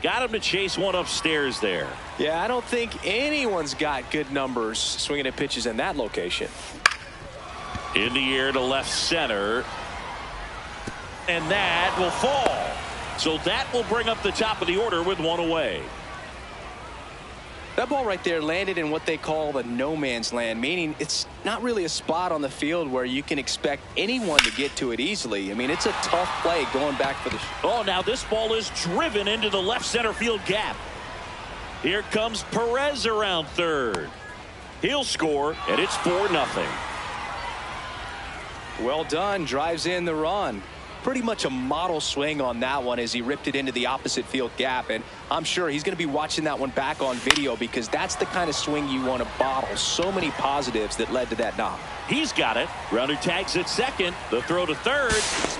Speaker 1: Got him to chase one upstairs there.
Speaker 5: Yeah, I don't think anyone's got good numbers swinging at pitches in that location.
Speaker 1: In the air to left center. And that will fall. So that will bring up the top of the order with 1 away.
Speaker 5: That ball right there landed in what they call the no man's land, meaning it's not really a spot on the field where you can expect anyone to get to it easily. I mean, it's a tough play going back for the.
Speaker 1: Oh, now this ball is driven into the left center field gap. Here comes Perez around third. He'll score, and it's 4-0.
Speaker 5: Well done. Drives in the run. Pretty much a model swing on that one as he ripped it into the opposite field gap, and I'm sure he's going to be watching that one back on video because that's the kind of swing you want to bottle. So many positives that led to that knock.
Speaker 1: He's got it. Runner tags at second. The throw to third,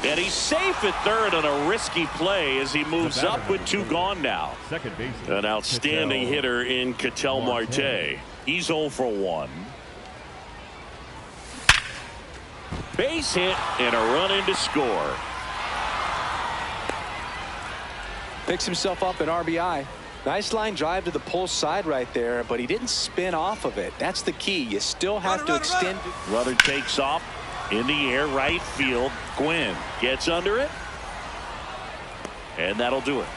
Speaker 1: and he's safe at third on a risky play as he moves up with 2 gone now.
Speaker 4: Second base.
Speaker 1: An outstanding hitter in Ketel Marte. He's 0 for 1. Base hit and a run in to score.
Speaker 5: Picks himself up an RBI. Nice line drive to the pull side right there, but he didn't spin off of it. That's the key. You still have to extend.
Speaker 1: Runner takes off in the air, right field. Gwynn gets under it, and that'll do it.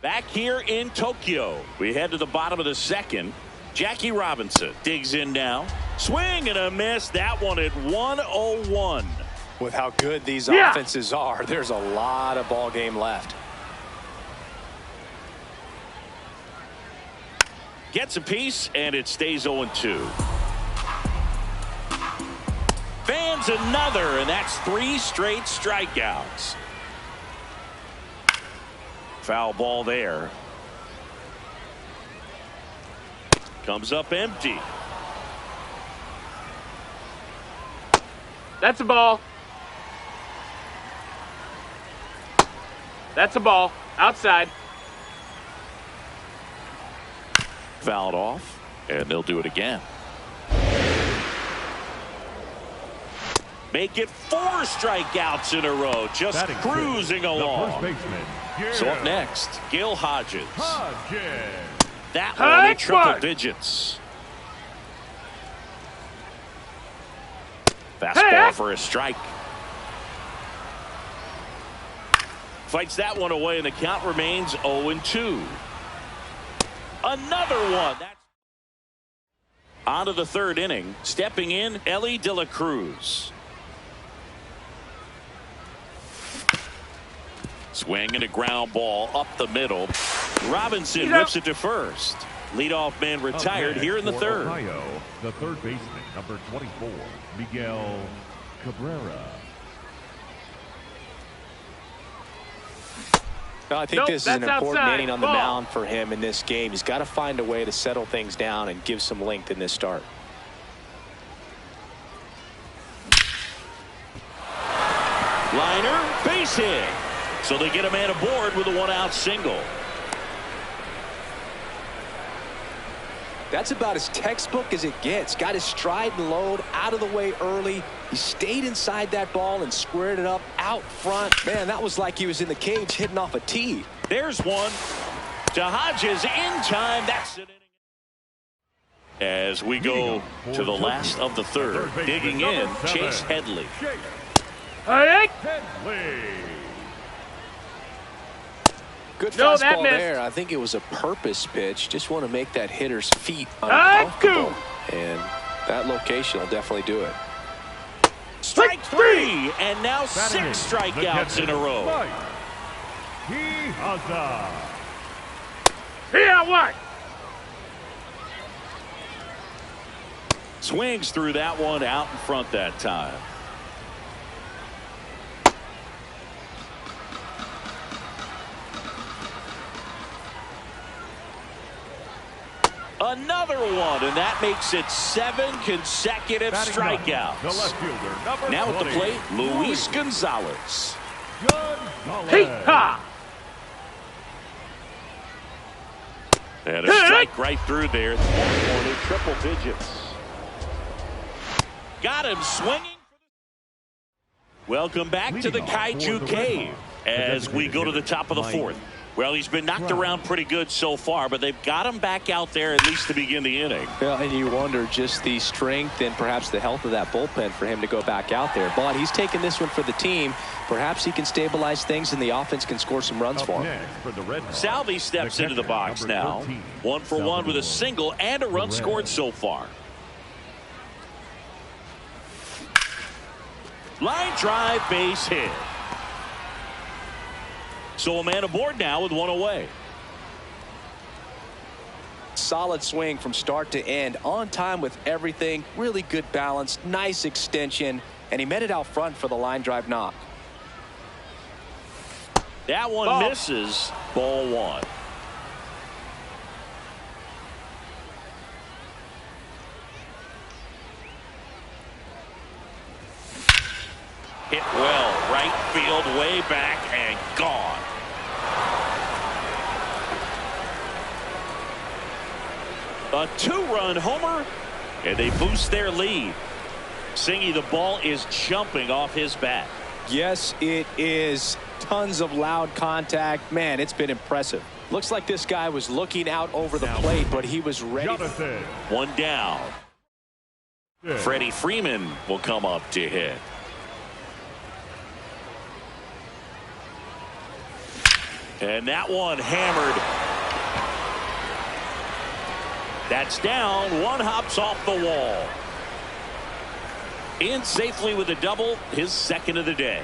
Speaker 1: Back here in Tokyo, we head to the bottom of the second. Jackie Robinson digs in now. Swing and a miss. That one at 1-0-1.
Speaker 5: With how good these offenses are, there's a lot of ball game left.
Speaker 1: Gets a piece, and it stays 0-2. Fans another, and that's 3 straight strikeouts. Foul ball there. Comes up empty.
Speaker 3: That's a ball. That's a ball. Outside.
Speaker 1: Fouled off, and they'll do it again. Make it 4 strikeouts in a row, just cruising along. So up next, Gil Hodges. That one in triple digits. Fastball for a strike. Fights that one away, and the count remains 0-2. Another one. That's on to the 3rd inning. Stepping in, Elly De La Cruz. Swing and a ground ball up the middle. Robinson whips it to first. Leadoff man retired here in the 3rd.
Speaker 4: Ohio, the 3rd baseman, number 24, Miguel Cabrera.
Speaker 5: I think this is an important inning on the mound for him in this game. He's got to find a way to settle things down and give some length in this start.
Speaker 1: Liner, base hit. So they get a man aboard with a 1-out single.
Speaker 5: That's about as textbook as it gets. Got his stride and load out of the way early. He stayed inside that ball and squared it up out front. Man, that was like he was in the cage hitting off a tee.
Speaker 1: There's one to Hodges in time. That's an inning. As we go to the last of the 3rd, digging in, Chase Headley.
Speaker 5: Good fastball there. I think it was a purpose pitch. Just want to make that hitter's feet uncomfortable. And that location will definitely do it.
Speaker 1: Strike 3, and now 6 strikeouts in a row.
Speaker 3: Yeah, what?
Speaker 1: Swings through that one out in front that time. Another one, and that makes it 7 consecutive strikeouts.
Speaker 4: The left fielder, number
Speaker 1: Now at the
Speaker 4: 20,
Speaker 1: plate, Luis Gonzalez.
Speaker 3: Hey-ha!
Speaker 1: And a strike right through there. Only triple digits. Got him swinging. Welcome back to the Kaiju Cave as we go to the top of the fourth. Well, he's been knocked around pretty good so far, but they've got him back out there at least to begin the inning.
Speaker 5: Well, and you wonder just the strength and perhaps the health of that bullpen for him to go back out there. But he's taking this one for the team. Perhaps he can stabilize things and the offense can score some runs for him.
Speaker 1: Salvi steps into the box now. 1 for 1 with a single and a run scored so far. Line drive, base hit. So a man aboard now with one away.
Speaker 5: Solid swing from start to end, on time with everything, really good balance, nice extension, and he met it out front for the line drive knock.
Speaker 1: That one misses. Ball 1. Hit well, right field, way back, and gone. A 2-run homer, and they boost their lead. Singy, the ball is jumping off his bat.
Speaker 5: Yes, it is. Tons of loud contact. Man, it's been impressive. Looks like this guy was looking out over the plate, but he was ready.
Speaker 1: One down. Freddie Freeman will come up to hit. And that one hammered. That's down. One hops off the wall. In safely with a double, his second of the day.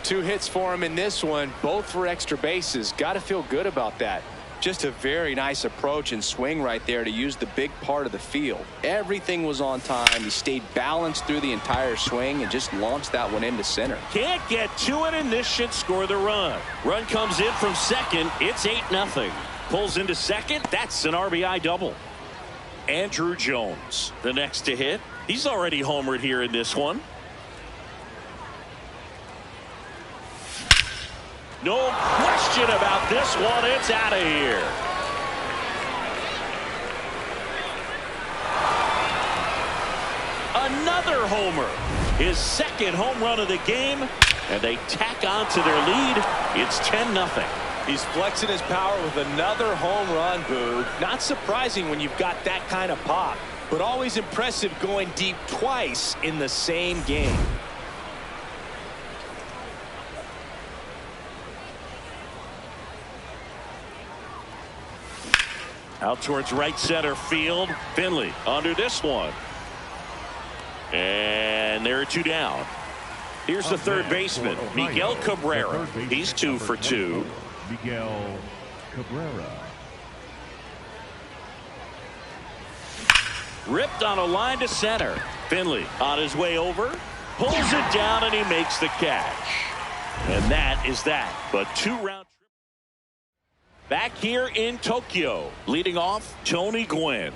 Speaker 5: 2 hits for him in this one, both for extra bases. Got to feel good about that. Just a very nice approach and swing right there to use the big part of the field. Everything was on time. He stayed balanced through the entire swing and just launched that one into center.
Speaker 1: Can't get to it, and this should score the run. Run comes in from second. It's 8-0. Pulls into second. That's an RBI double. Andrew Jones, the next to hit. He's already homered here in this one. No question about this one. It's out of here. Another homer. His second home run of the game, and they tack on to their lead. It's 10-0.
Speaker 2: He's flexing his power with another home run, Boog. Not surprising when you've got that kind of pop, but always impressive going deep twice in the same game.
Speaker 1: Out towards right center field. Finley under this one. And there are 2 down. Here's the third baseman, Miguel Cabrera. He's 2 for 2.
Speaker 4: Miguel Cabrera.
Speaker 1: Ripped on a line to center. Finley on his way over. Pulls it down, and he makes the catch. And that is that. But 2-round. Back here in Tokyo, leading off, Tony Gwynn.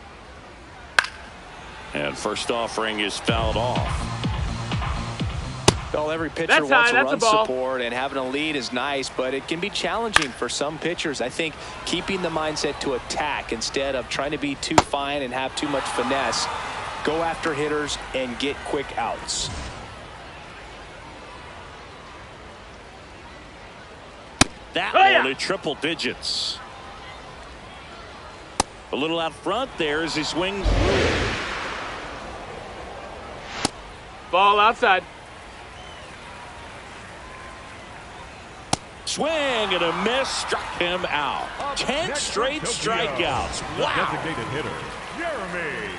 Speaker 1: And first offering is fouled off.
Speaker 5: Well, every pitcher
Speaker 3: That's
Speaker 5: wants
Speaker 3: high,
Speaker 5: run
Speaker 3: that's a ball.
Speaker 5: support, and having a lead is nice, but it can be challenging for some pitchers. I think keeping the mindset to attack instead of trying to be too fine and have too much finesse. Go after hitters and get quick outs.
Speaker 1: That one in triple digits. A little out front there as he swings through.
Speaker 3: Ball outside.
Speaker 1: Swing and a miss, struck him out. 10 straight strikeouts. Wow.
Speaker 4: Designated hitter, Jeremy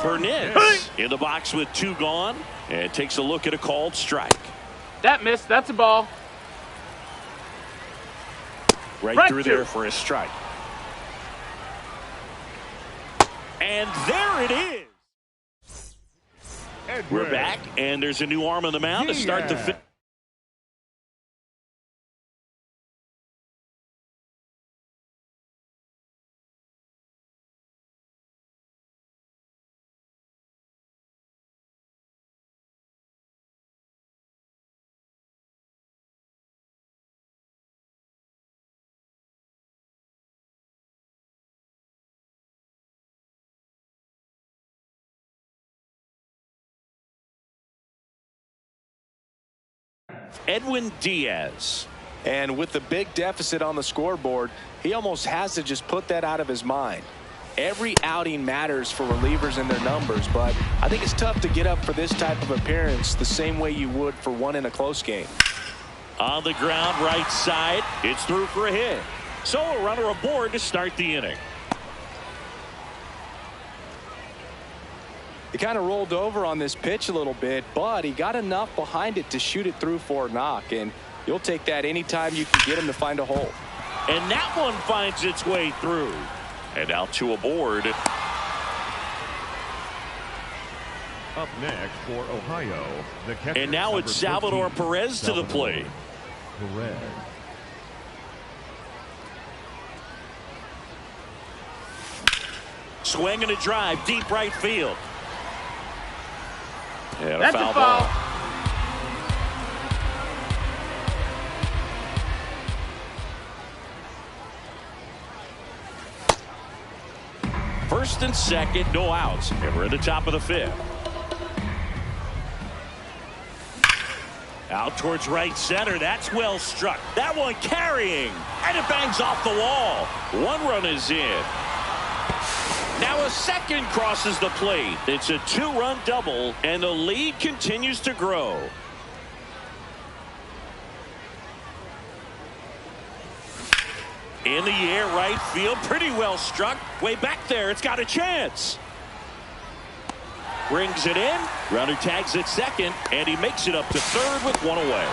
Speaker 1: Burnett in the box with 2 gone, and takes a look at a called strike.
Speaker 3: That missed. That's a ball.
Speaker 1: Right through there for a strike. And there it is. We're back, and there's a new arm on the mound to start the fifth. Edwin Diaz.
Speaker 5: And with the big deficit on the scoreboard, he almost has to just put that out of his mind. Every outing matters for relievers and their numbers, but I think it's tough to get up for this type of appearance the same way you would for one in a close game.
Speaker 1: On the ground, right side. It's through for a hit. So a runner aboard to start the inning.
Speaker 5: He kind of rolled over on this pitch a little bit, but he got enough behind it to shoot it through for a knock, and you'll take that anytime you can get him to find a hole.
Speaker 1: And that one finds its way through. And out to aboard.
Speaker 4: Up next for Ohio, the catcher,
Speaker 1: and now it's Salvador Perez to the plate.
Speaker 4: Perez.
Speaker 1: Swing and a drive, deep right field. And
Speaker 3: That's a foul ball.
Speaker 1: First and second, no outs. And we're in the top of the fifth. Out towards right center. That's well struck. That one carrying. And it bangs off the wall. One run is in. Now a second crosses the plate. It's a two-run double, and the lead continues to grow. In the air, right field, pretty well struck. Way back there, it's got a chance. Brings it in. Runner tags at second, and he makes it up to third with one away.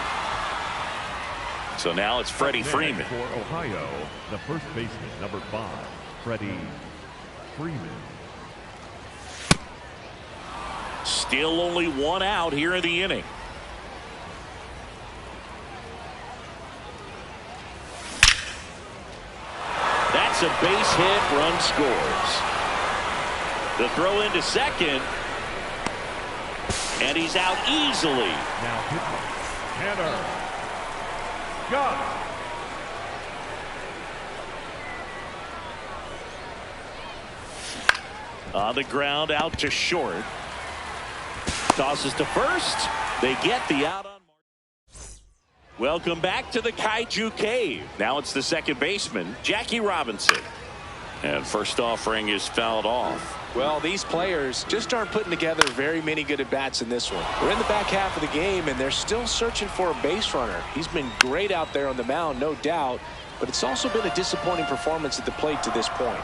Speaker 1: So now it's Freddie Freeman.
Speaker 4: For Ohio, the first baseman, number 5, Freddie Freeman.
Speaker 1: Still only one out here in the inning. That's a base hit, run scores. The throw into second, and he's out easily.
Speaker 4: Now pitching, Tanner Scott.
Speaker 1: On the ground, out to short. Tosses to first. They get the out on mark. Welcome back to the Kaiju Cave. Now it's the second baseman, Jackie Robinson. And first offering is fouled off.
Speaker 5: Well, these players just aren't putting together very many good at-bats in this one. We're in the back half of the game, and they're still searching for a base runner. He's been great out there on the mound, no doubt, but it's also been a disappointing performance at the plate to this point.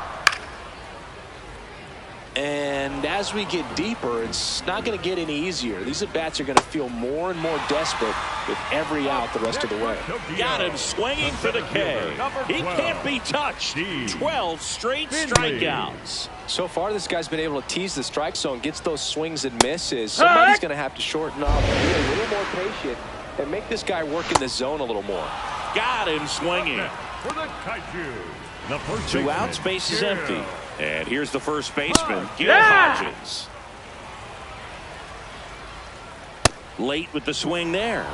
Speaker 5: And as we get deeper, it's not going to get any easier. These at-bats are going to feel more and more desperate with every out the rest of the way.
Speaker 1: Got him swinging for the K. He can't be touched. 12 straight strikeouts.
Speaker 5: So far, this guy's been able to tease the strike zone, gets those swings and misses. Somebody's going to have to shorten up, be a little more patient, and make this guy work in the zone a little more.
Speaker 1: Got him swinging.
Speaker 4: For the Kaiju, the first
Speaker 1: 2
Speaker 4: baseman,
Speaker 1: outs, base is
Speaker 4: Gil.
Speaker 1: empty. And here's the first baseman, Gil Hodges. Late with the swing there.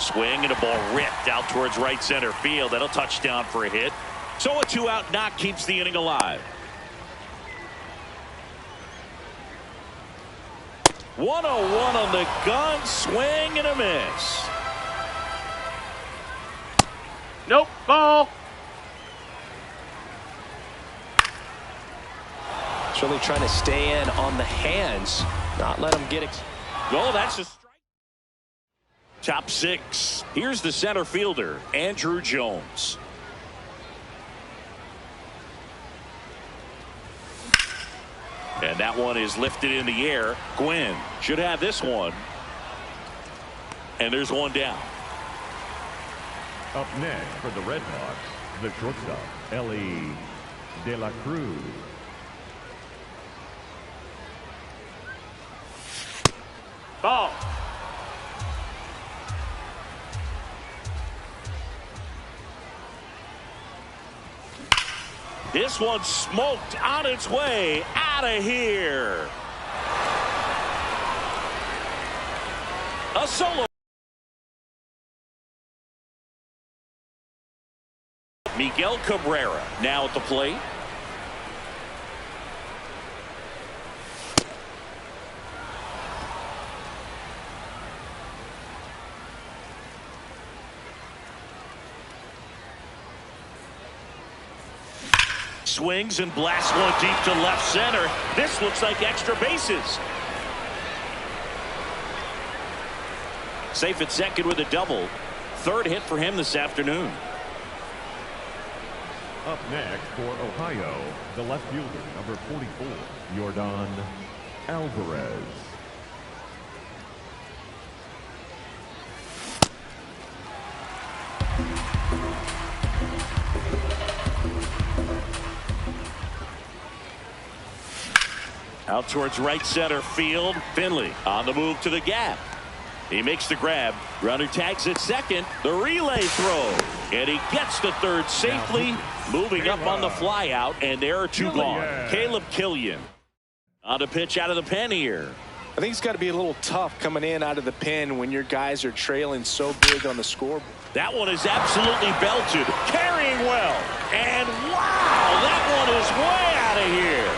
Speaker 1: Swing and a ball ripped out towards right center field. That'll touch down for a hit. So a 2-out knock keeps the inning alive. 1-0-1 on the gun, swing and a miss.
Speaker 3: Nope, ball.
Speaker 5: It's really trying to stay in on the hands, not let him get it.
Speaker 1: Oh, that's a strike. Top 6. Here's the center fielder, Andrew Jones. And that one is lifted in the air. Gwynn should have this one. And there's one down.
Speaker 4: Up next for the Red Hawks, the shortstop, Ellie De La Cruz.
Speaker 3: Ball.
Speaker 1: This one's smoked on its way out of here. A solo. Miguel Cabrera now at the plate. Swings and blasts one deep to left center. This looks like extra bases. Safe at second with a double. Third hit for him this afternoon.
Speaker 4: Up next for Ohio, the left fielder, number 44, Yordan Alvarez.
Speaker 1: Out towards right center field. Finley on the move to the gap. He makes the grab. Runner tags at second. The relay throw. And he gets to third safely. Moving up on the fly out. And there are two gone. Caleb Killian on the pitch out of the pen here.
Speaker 2: I think it's got to be a little tough coming in out of the pen when your guys are trailing so big on the scoreboard.
Speaker 1: That one is absolutely belted. Carrying well. And wow, that one is way out of here.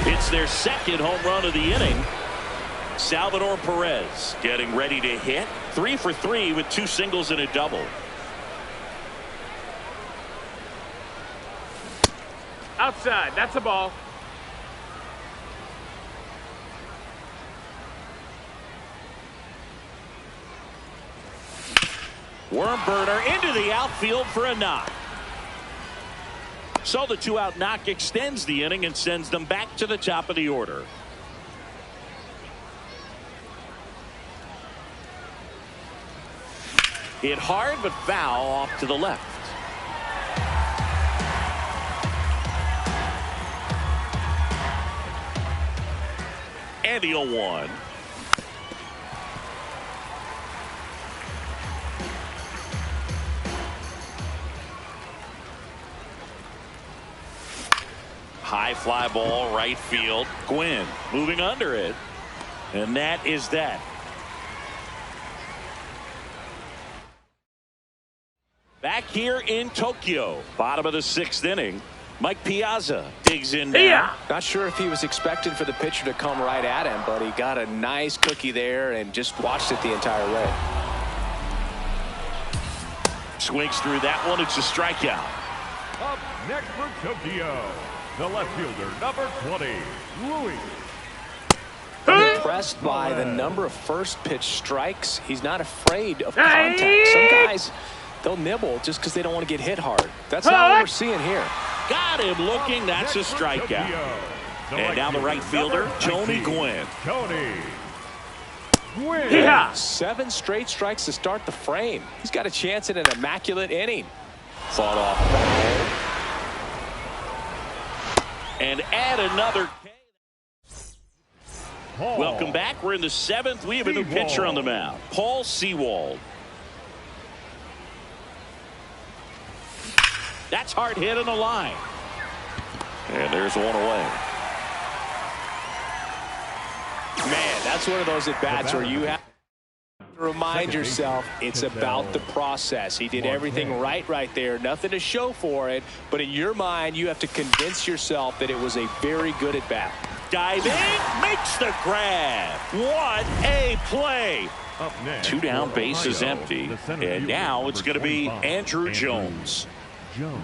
Speaker 1: It's their second home run of the inning. Salvador Perez getting ready to hit. 3 for 3 with 2 singles and a double.
Speaker 3: Outside. That's a ball.
Speaker 1: Worm burner into the outfield for a knock. So the 2-out knock extends the inning and sends them back to the top of the order. Hit hard but foul off to the left. And the 0-1. High fly ball right field. Gwynn moving under it. And that is that. Back here in Tokyo. Bottom of the 6th inning. Mike Piazza digs in now.
Speaker 2: Not sure if he was expecting for the pitcher to come right at him, but he got a nice cookie there and just watched it the entire way.
Speaker 1: Swings through that one. It's a strikeout.
Speaker 4: Up next for Tokyo, the left fielder, number 20, Louis.
Speaker 2: I'm impressed by the number of first pitch strikes. He's not afraid of contact. Some guys, they'll nibble just because they don't want to get hit hard. That's not what we're seeing here.
Speaker 1: Got him looking. That's a strikeout. And down the right fielder, Tony Gwynn.
Speaker 4: Tony Gwynn.
Speaker 3: Yeah.
Speaker 2: 7 straight strikes to start the frame. He's got a chance at an immaculate inning.
Speaker 1: Fought off. And add another. Welcome back. We're in the 7th. We have a new pitcher on the mound. Paul Sewald. That's hard hit on the line. And there's one away.
Speaker 2: Man, that's one of those at-bats where you have to remind yourself it's about the process. He did everything right there. Nothing to show for it. But in your mind, you have to convince yourself that it was a very good at-bat.
Speaker 1: Diving, makes the grab. What a play.
Speaker 4: Up next,
Speaker 1: 2 down,
Speaker 4: for
Speaker 1: base is
Speaker 4: Ohio,
Speaker 1: empty.
Speaker 4: the center
Speaker 1: And
Speaker 4: fielder,
Speaker 1: now it's going to be
Speaker 4: number 25,
Speaker 1: Andrew Jones.
Speaker 4: Jones.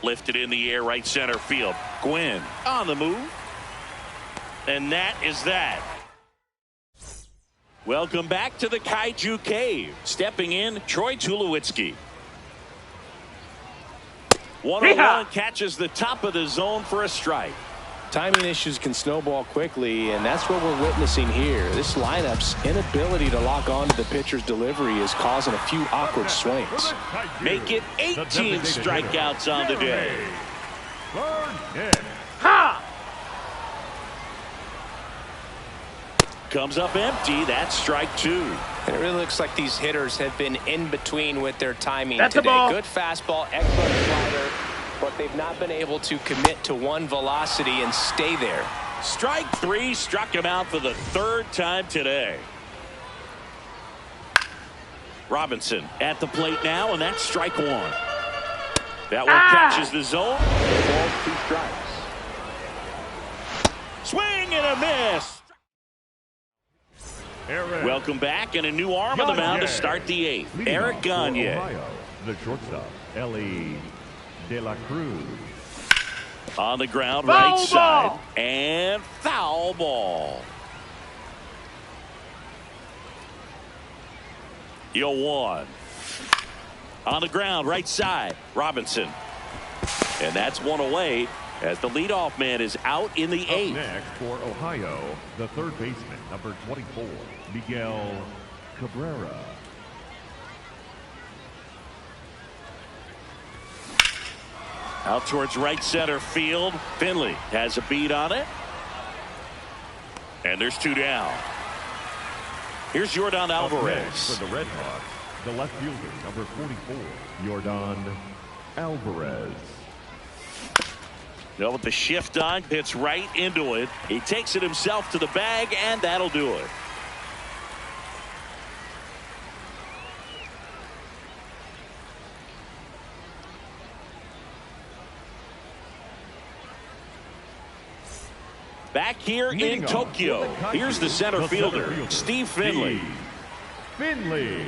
Speaker 1: Lifted in the air, right center field. Gwynn on the move. And that is that. Welcome back to the Kaiju Cave. Stepping in, Troy Tulowitzki. 101 catches the top of the zone for a strike.
Speaker 2: Timing issues can snowball quickly, and that's what we're witnessing here. This lineup's inability to lock onto the pitcher's delivery is causing a few awkward swings.
Speaker 1: Make it 18 strikeouts on the day.
Speaker 3: Ha!
Speaker 1: Comes up empty. That's strike 2.
Speaker 2: And it really looks like these hitters have been in between with their timing
Speaker 3: That's a
Speaker 2: today.
Speaker 3: ball.
Speaker 2: Good fastball, excellent slider, but they've not been able to commit to one velocity and stay there.
Speaker 1: Strike 3 struck him out for the 3rd time today. Robinson at the plate now, and that's strike 1. That one catches the zone. Ball 2 strikes. Swing and a miss. Welcome back, and a new arm on the mound to start the 8th. Eric Gagne.
Speaker 4: Ohio, the shortstop, Ellie De La Cruz.
Speaker 1: On the ground,
Speaker 3: Foul
Speaker 1: right
Speaker 3: ball.
Speaker 1: side, and foul ball. 0-1. On the ground, right side, Robinson. And that's one away as the leadoff man is out in the 8th.
Speaker 4: Next for Ohio, the third baseman, number 24, Miguel Cabrera.
Speaker 1: Out towards right center field. Finley has a beat on it. And there's 2 down. Here's Yordan
Speaker 4: Up next
Speaker 1: Alvarez.
Speaker 4: for the Red Hawks, the left fielder, number 44, Yordan Alvarez.
Speaker 1: Now with the shift on, hits right into it. He takes it himself to the bag, and that'll do it. Back here in
Speaker 4: Leading off
Speaker 1: Tokyo,
Speaker 4: for the Kaiju,
Speaker 1: here's the center fielder, Steve Finley.
Speaker 4: Steve Finley.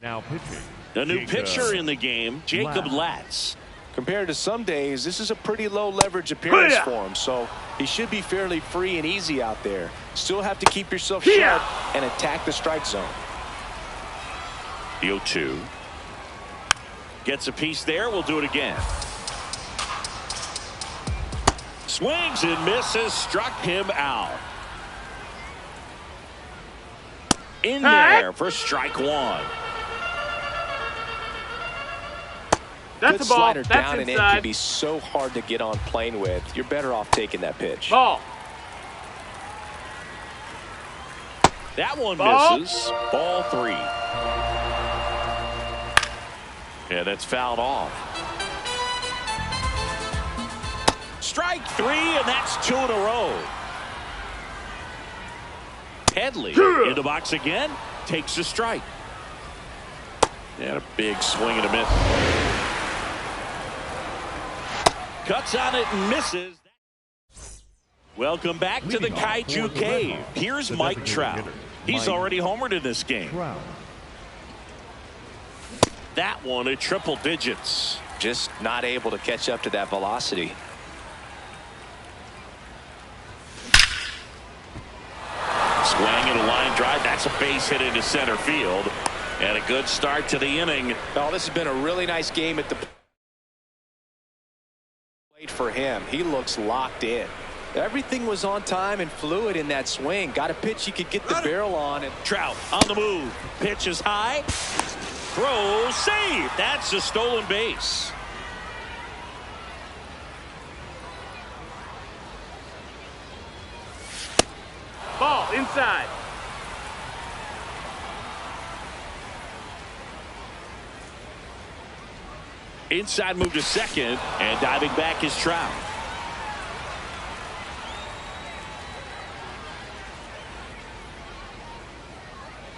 Speaker 4: Now pitching.
Speaker 1: The new
Speaker 4: Jacob
Speaker 1: pitcher in the game, Jacob
Speaker 4: Latz.
Speaker 1: Latz.
Speaker 2: Compared to some days, this is a pretty low leverage appearance
Speaker 3: Hiya!
Speaker 2: for him, so he should be fairly free and easy out there. Still have to keep yourself
Speaker 3: Hiya!
Speaker 2: sharp and attack the strike zone.
Speaker 1: The 0-2. Gets a piece there. We'll do it again. Swings and misses. Struck him out. In there for strike 1.
Speaker 3: That's
Speaker 2: Good
Speaker 3: a ball.
Speaker 2: slider
Speaker 3: That's
Speaker 2: down and in
Speaker 3: inside.
Speaker 2: can be so hard to get on plane with. You're better off taking that pitch.
Speaker 3: Ball.
Speaker 1: That one
Speaker 3: Ball.
Speaker 1: misses. Ball 3. Yeah, that's fouled off. Strike 3, and that's 2 in a row. Headley in the box again. Takes a strike. And a big swing and a miss. Cuts on it and misses. Welcome back to the
Speaker 4: Leading off for
Speaker 1: Kaiju
Speaker 4: the
Speaker 1: Cave.
Speaker 4: Red Hawks,
Speaker 1: Here's
Speaker 4: the
Speaker 1: Mike
Speaker 4: designated
Speaker 1: Trout.
Speaker 4: hitter,
Speaker 1: He's
Speaker 4: Mike
Speaker 1: already homered in this game.
Speaker 4: Trout.
Speaker 1: That one at triple digits.
Speaker 2: Just not able to catch up to that velocity.
Speaker 1: Swang and a line drive. That's a base hit into center field. And a good start to the inning.
Speaker 2: Oh, this has been a really nice game at the plate for him. He looks locked in. Everything was on time and fluid in that swing. Got a pitch he could get the barrel on. And
Speaker 1: Trout on the move. Pitch is high. Throw, save. That's a stolen base.
Speaker 3: Ball inside.
Speaker 1: Inside move to second, and diving back is Trout.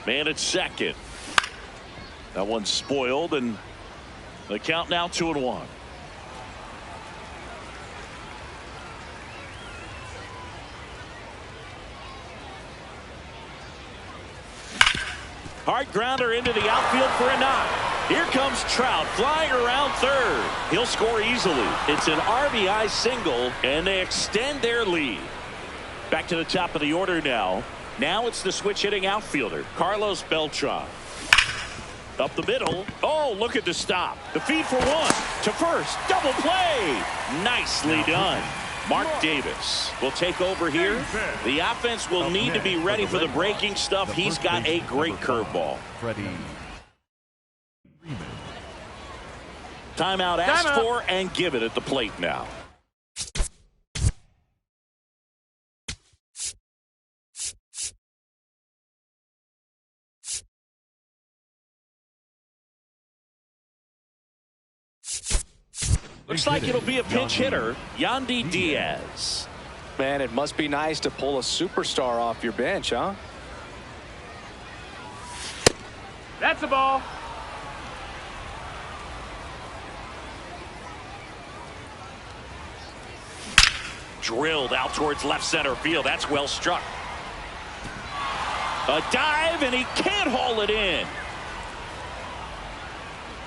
Speaker 1: Man at second. That one's spoiled, and the count now 2-1. Hard grounder into the outfield for a knock. Here comes Trout flying around third. He'll score easily. It's an RBI single, and they extend their lead. Back to the top of the order now. Now it's the switch hitting outfielder, Carlos Beltran. Up the middle. Oh, look at the stop. The feed for one. To first. Double play. Nicely done. Mark Davis will take over here. The offense will need to be ready for the breaking stuff. He's got a great curveball. Timeout asked for and given at the plate now. Looks like it'll be a pinch hitter, Yandy Diaz.
Speaker 5: Man, it must be nice to pull a superstar off your bench, huh?
Speaker 3: That's a ball.
Speaker 1: Drilled out towards left center field. That's well struck. A dive, and he can't haul it in.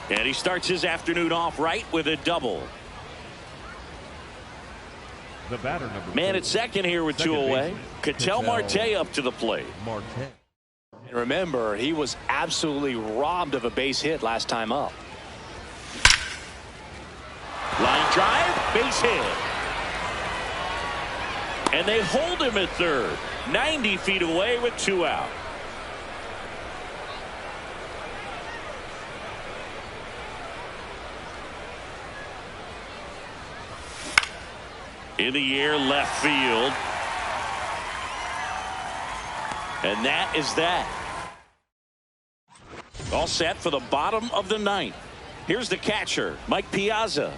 Speaker 1: And he starts his afternoon off right with a double.
Speaker 4: The batter
Speaker 1: Man at second here with 2 away. Ketel Marte up to the plate.
Speaker 5: And remember, he was absolutely robbed of a base hit last time up.
Speaker 1: Line drive, base hit. And they hold him at third. 90 feet away with 2 out. In the air, left field. And that is that. All set for the bottom of the 9th. Here's the catcher, Mike Piazza.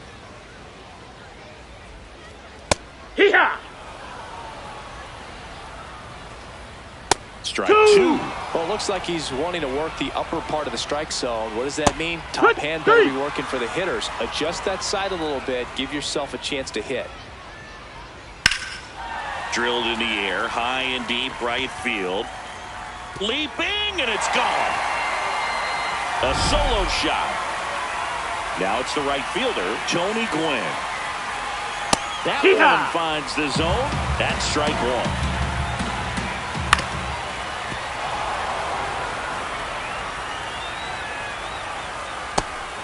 Speaker 3: Hee-haw!
Speaker 1: Strike 2.
Speaker 5: Well, it looks like he's wanting to work the upper part of the strike zone. What does that mean? Top hand better be working for the hitters. Adjust that side a little bit. Give yourself a chance to hit.
Speaker 1: Drilled in the air, high and deep right field. Leaping, and it's gone. A solo shot. Now it's the right fielder, Tony Gwynn. That one finds the zone. That's strike 1.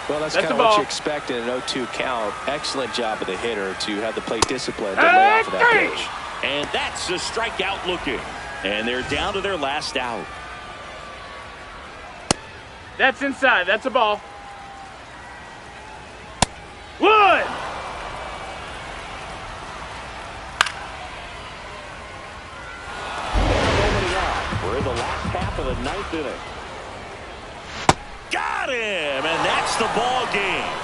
Speaker 5: Well, that's kind of what you expect in an 0-2 count. Excellent job of the hitter to have the plate discipline to lay off of that pitch.
Speaker 1: And that's a strikeout looking. And they're down to their last out.
Speaker 3: That's inside. That's a ball. Wood!
Speaker 1: We're in the last half of the 9th inning. Got him! And that's the ball game.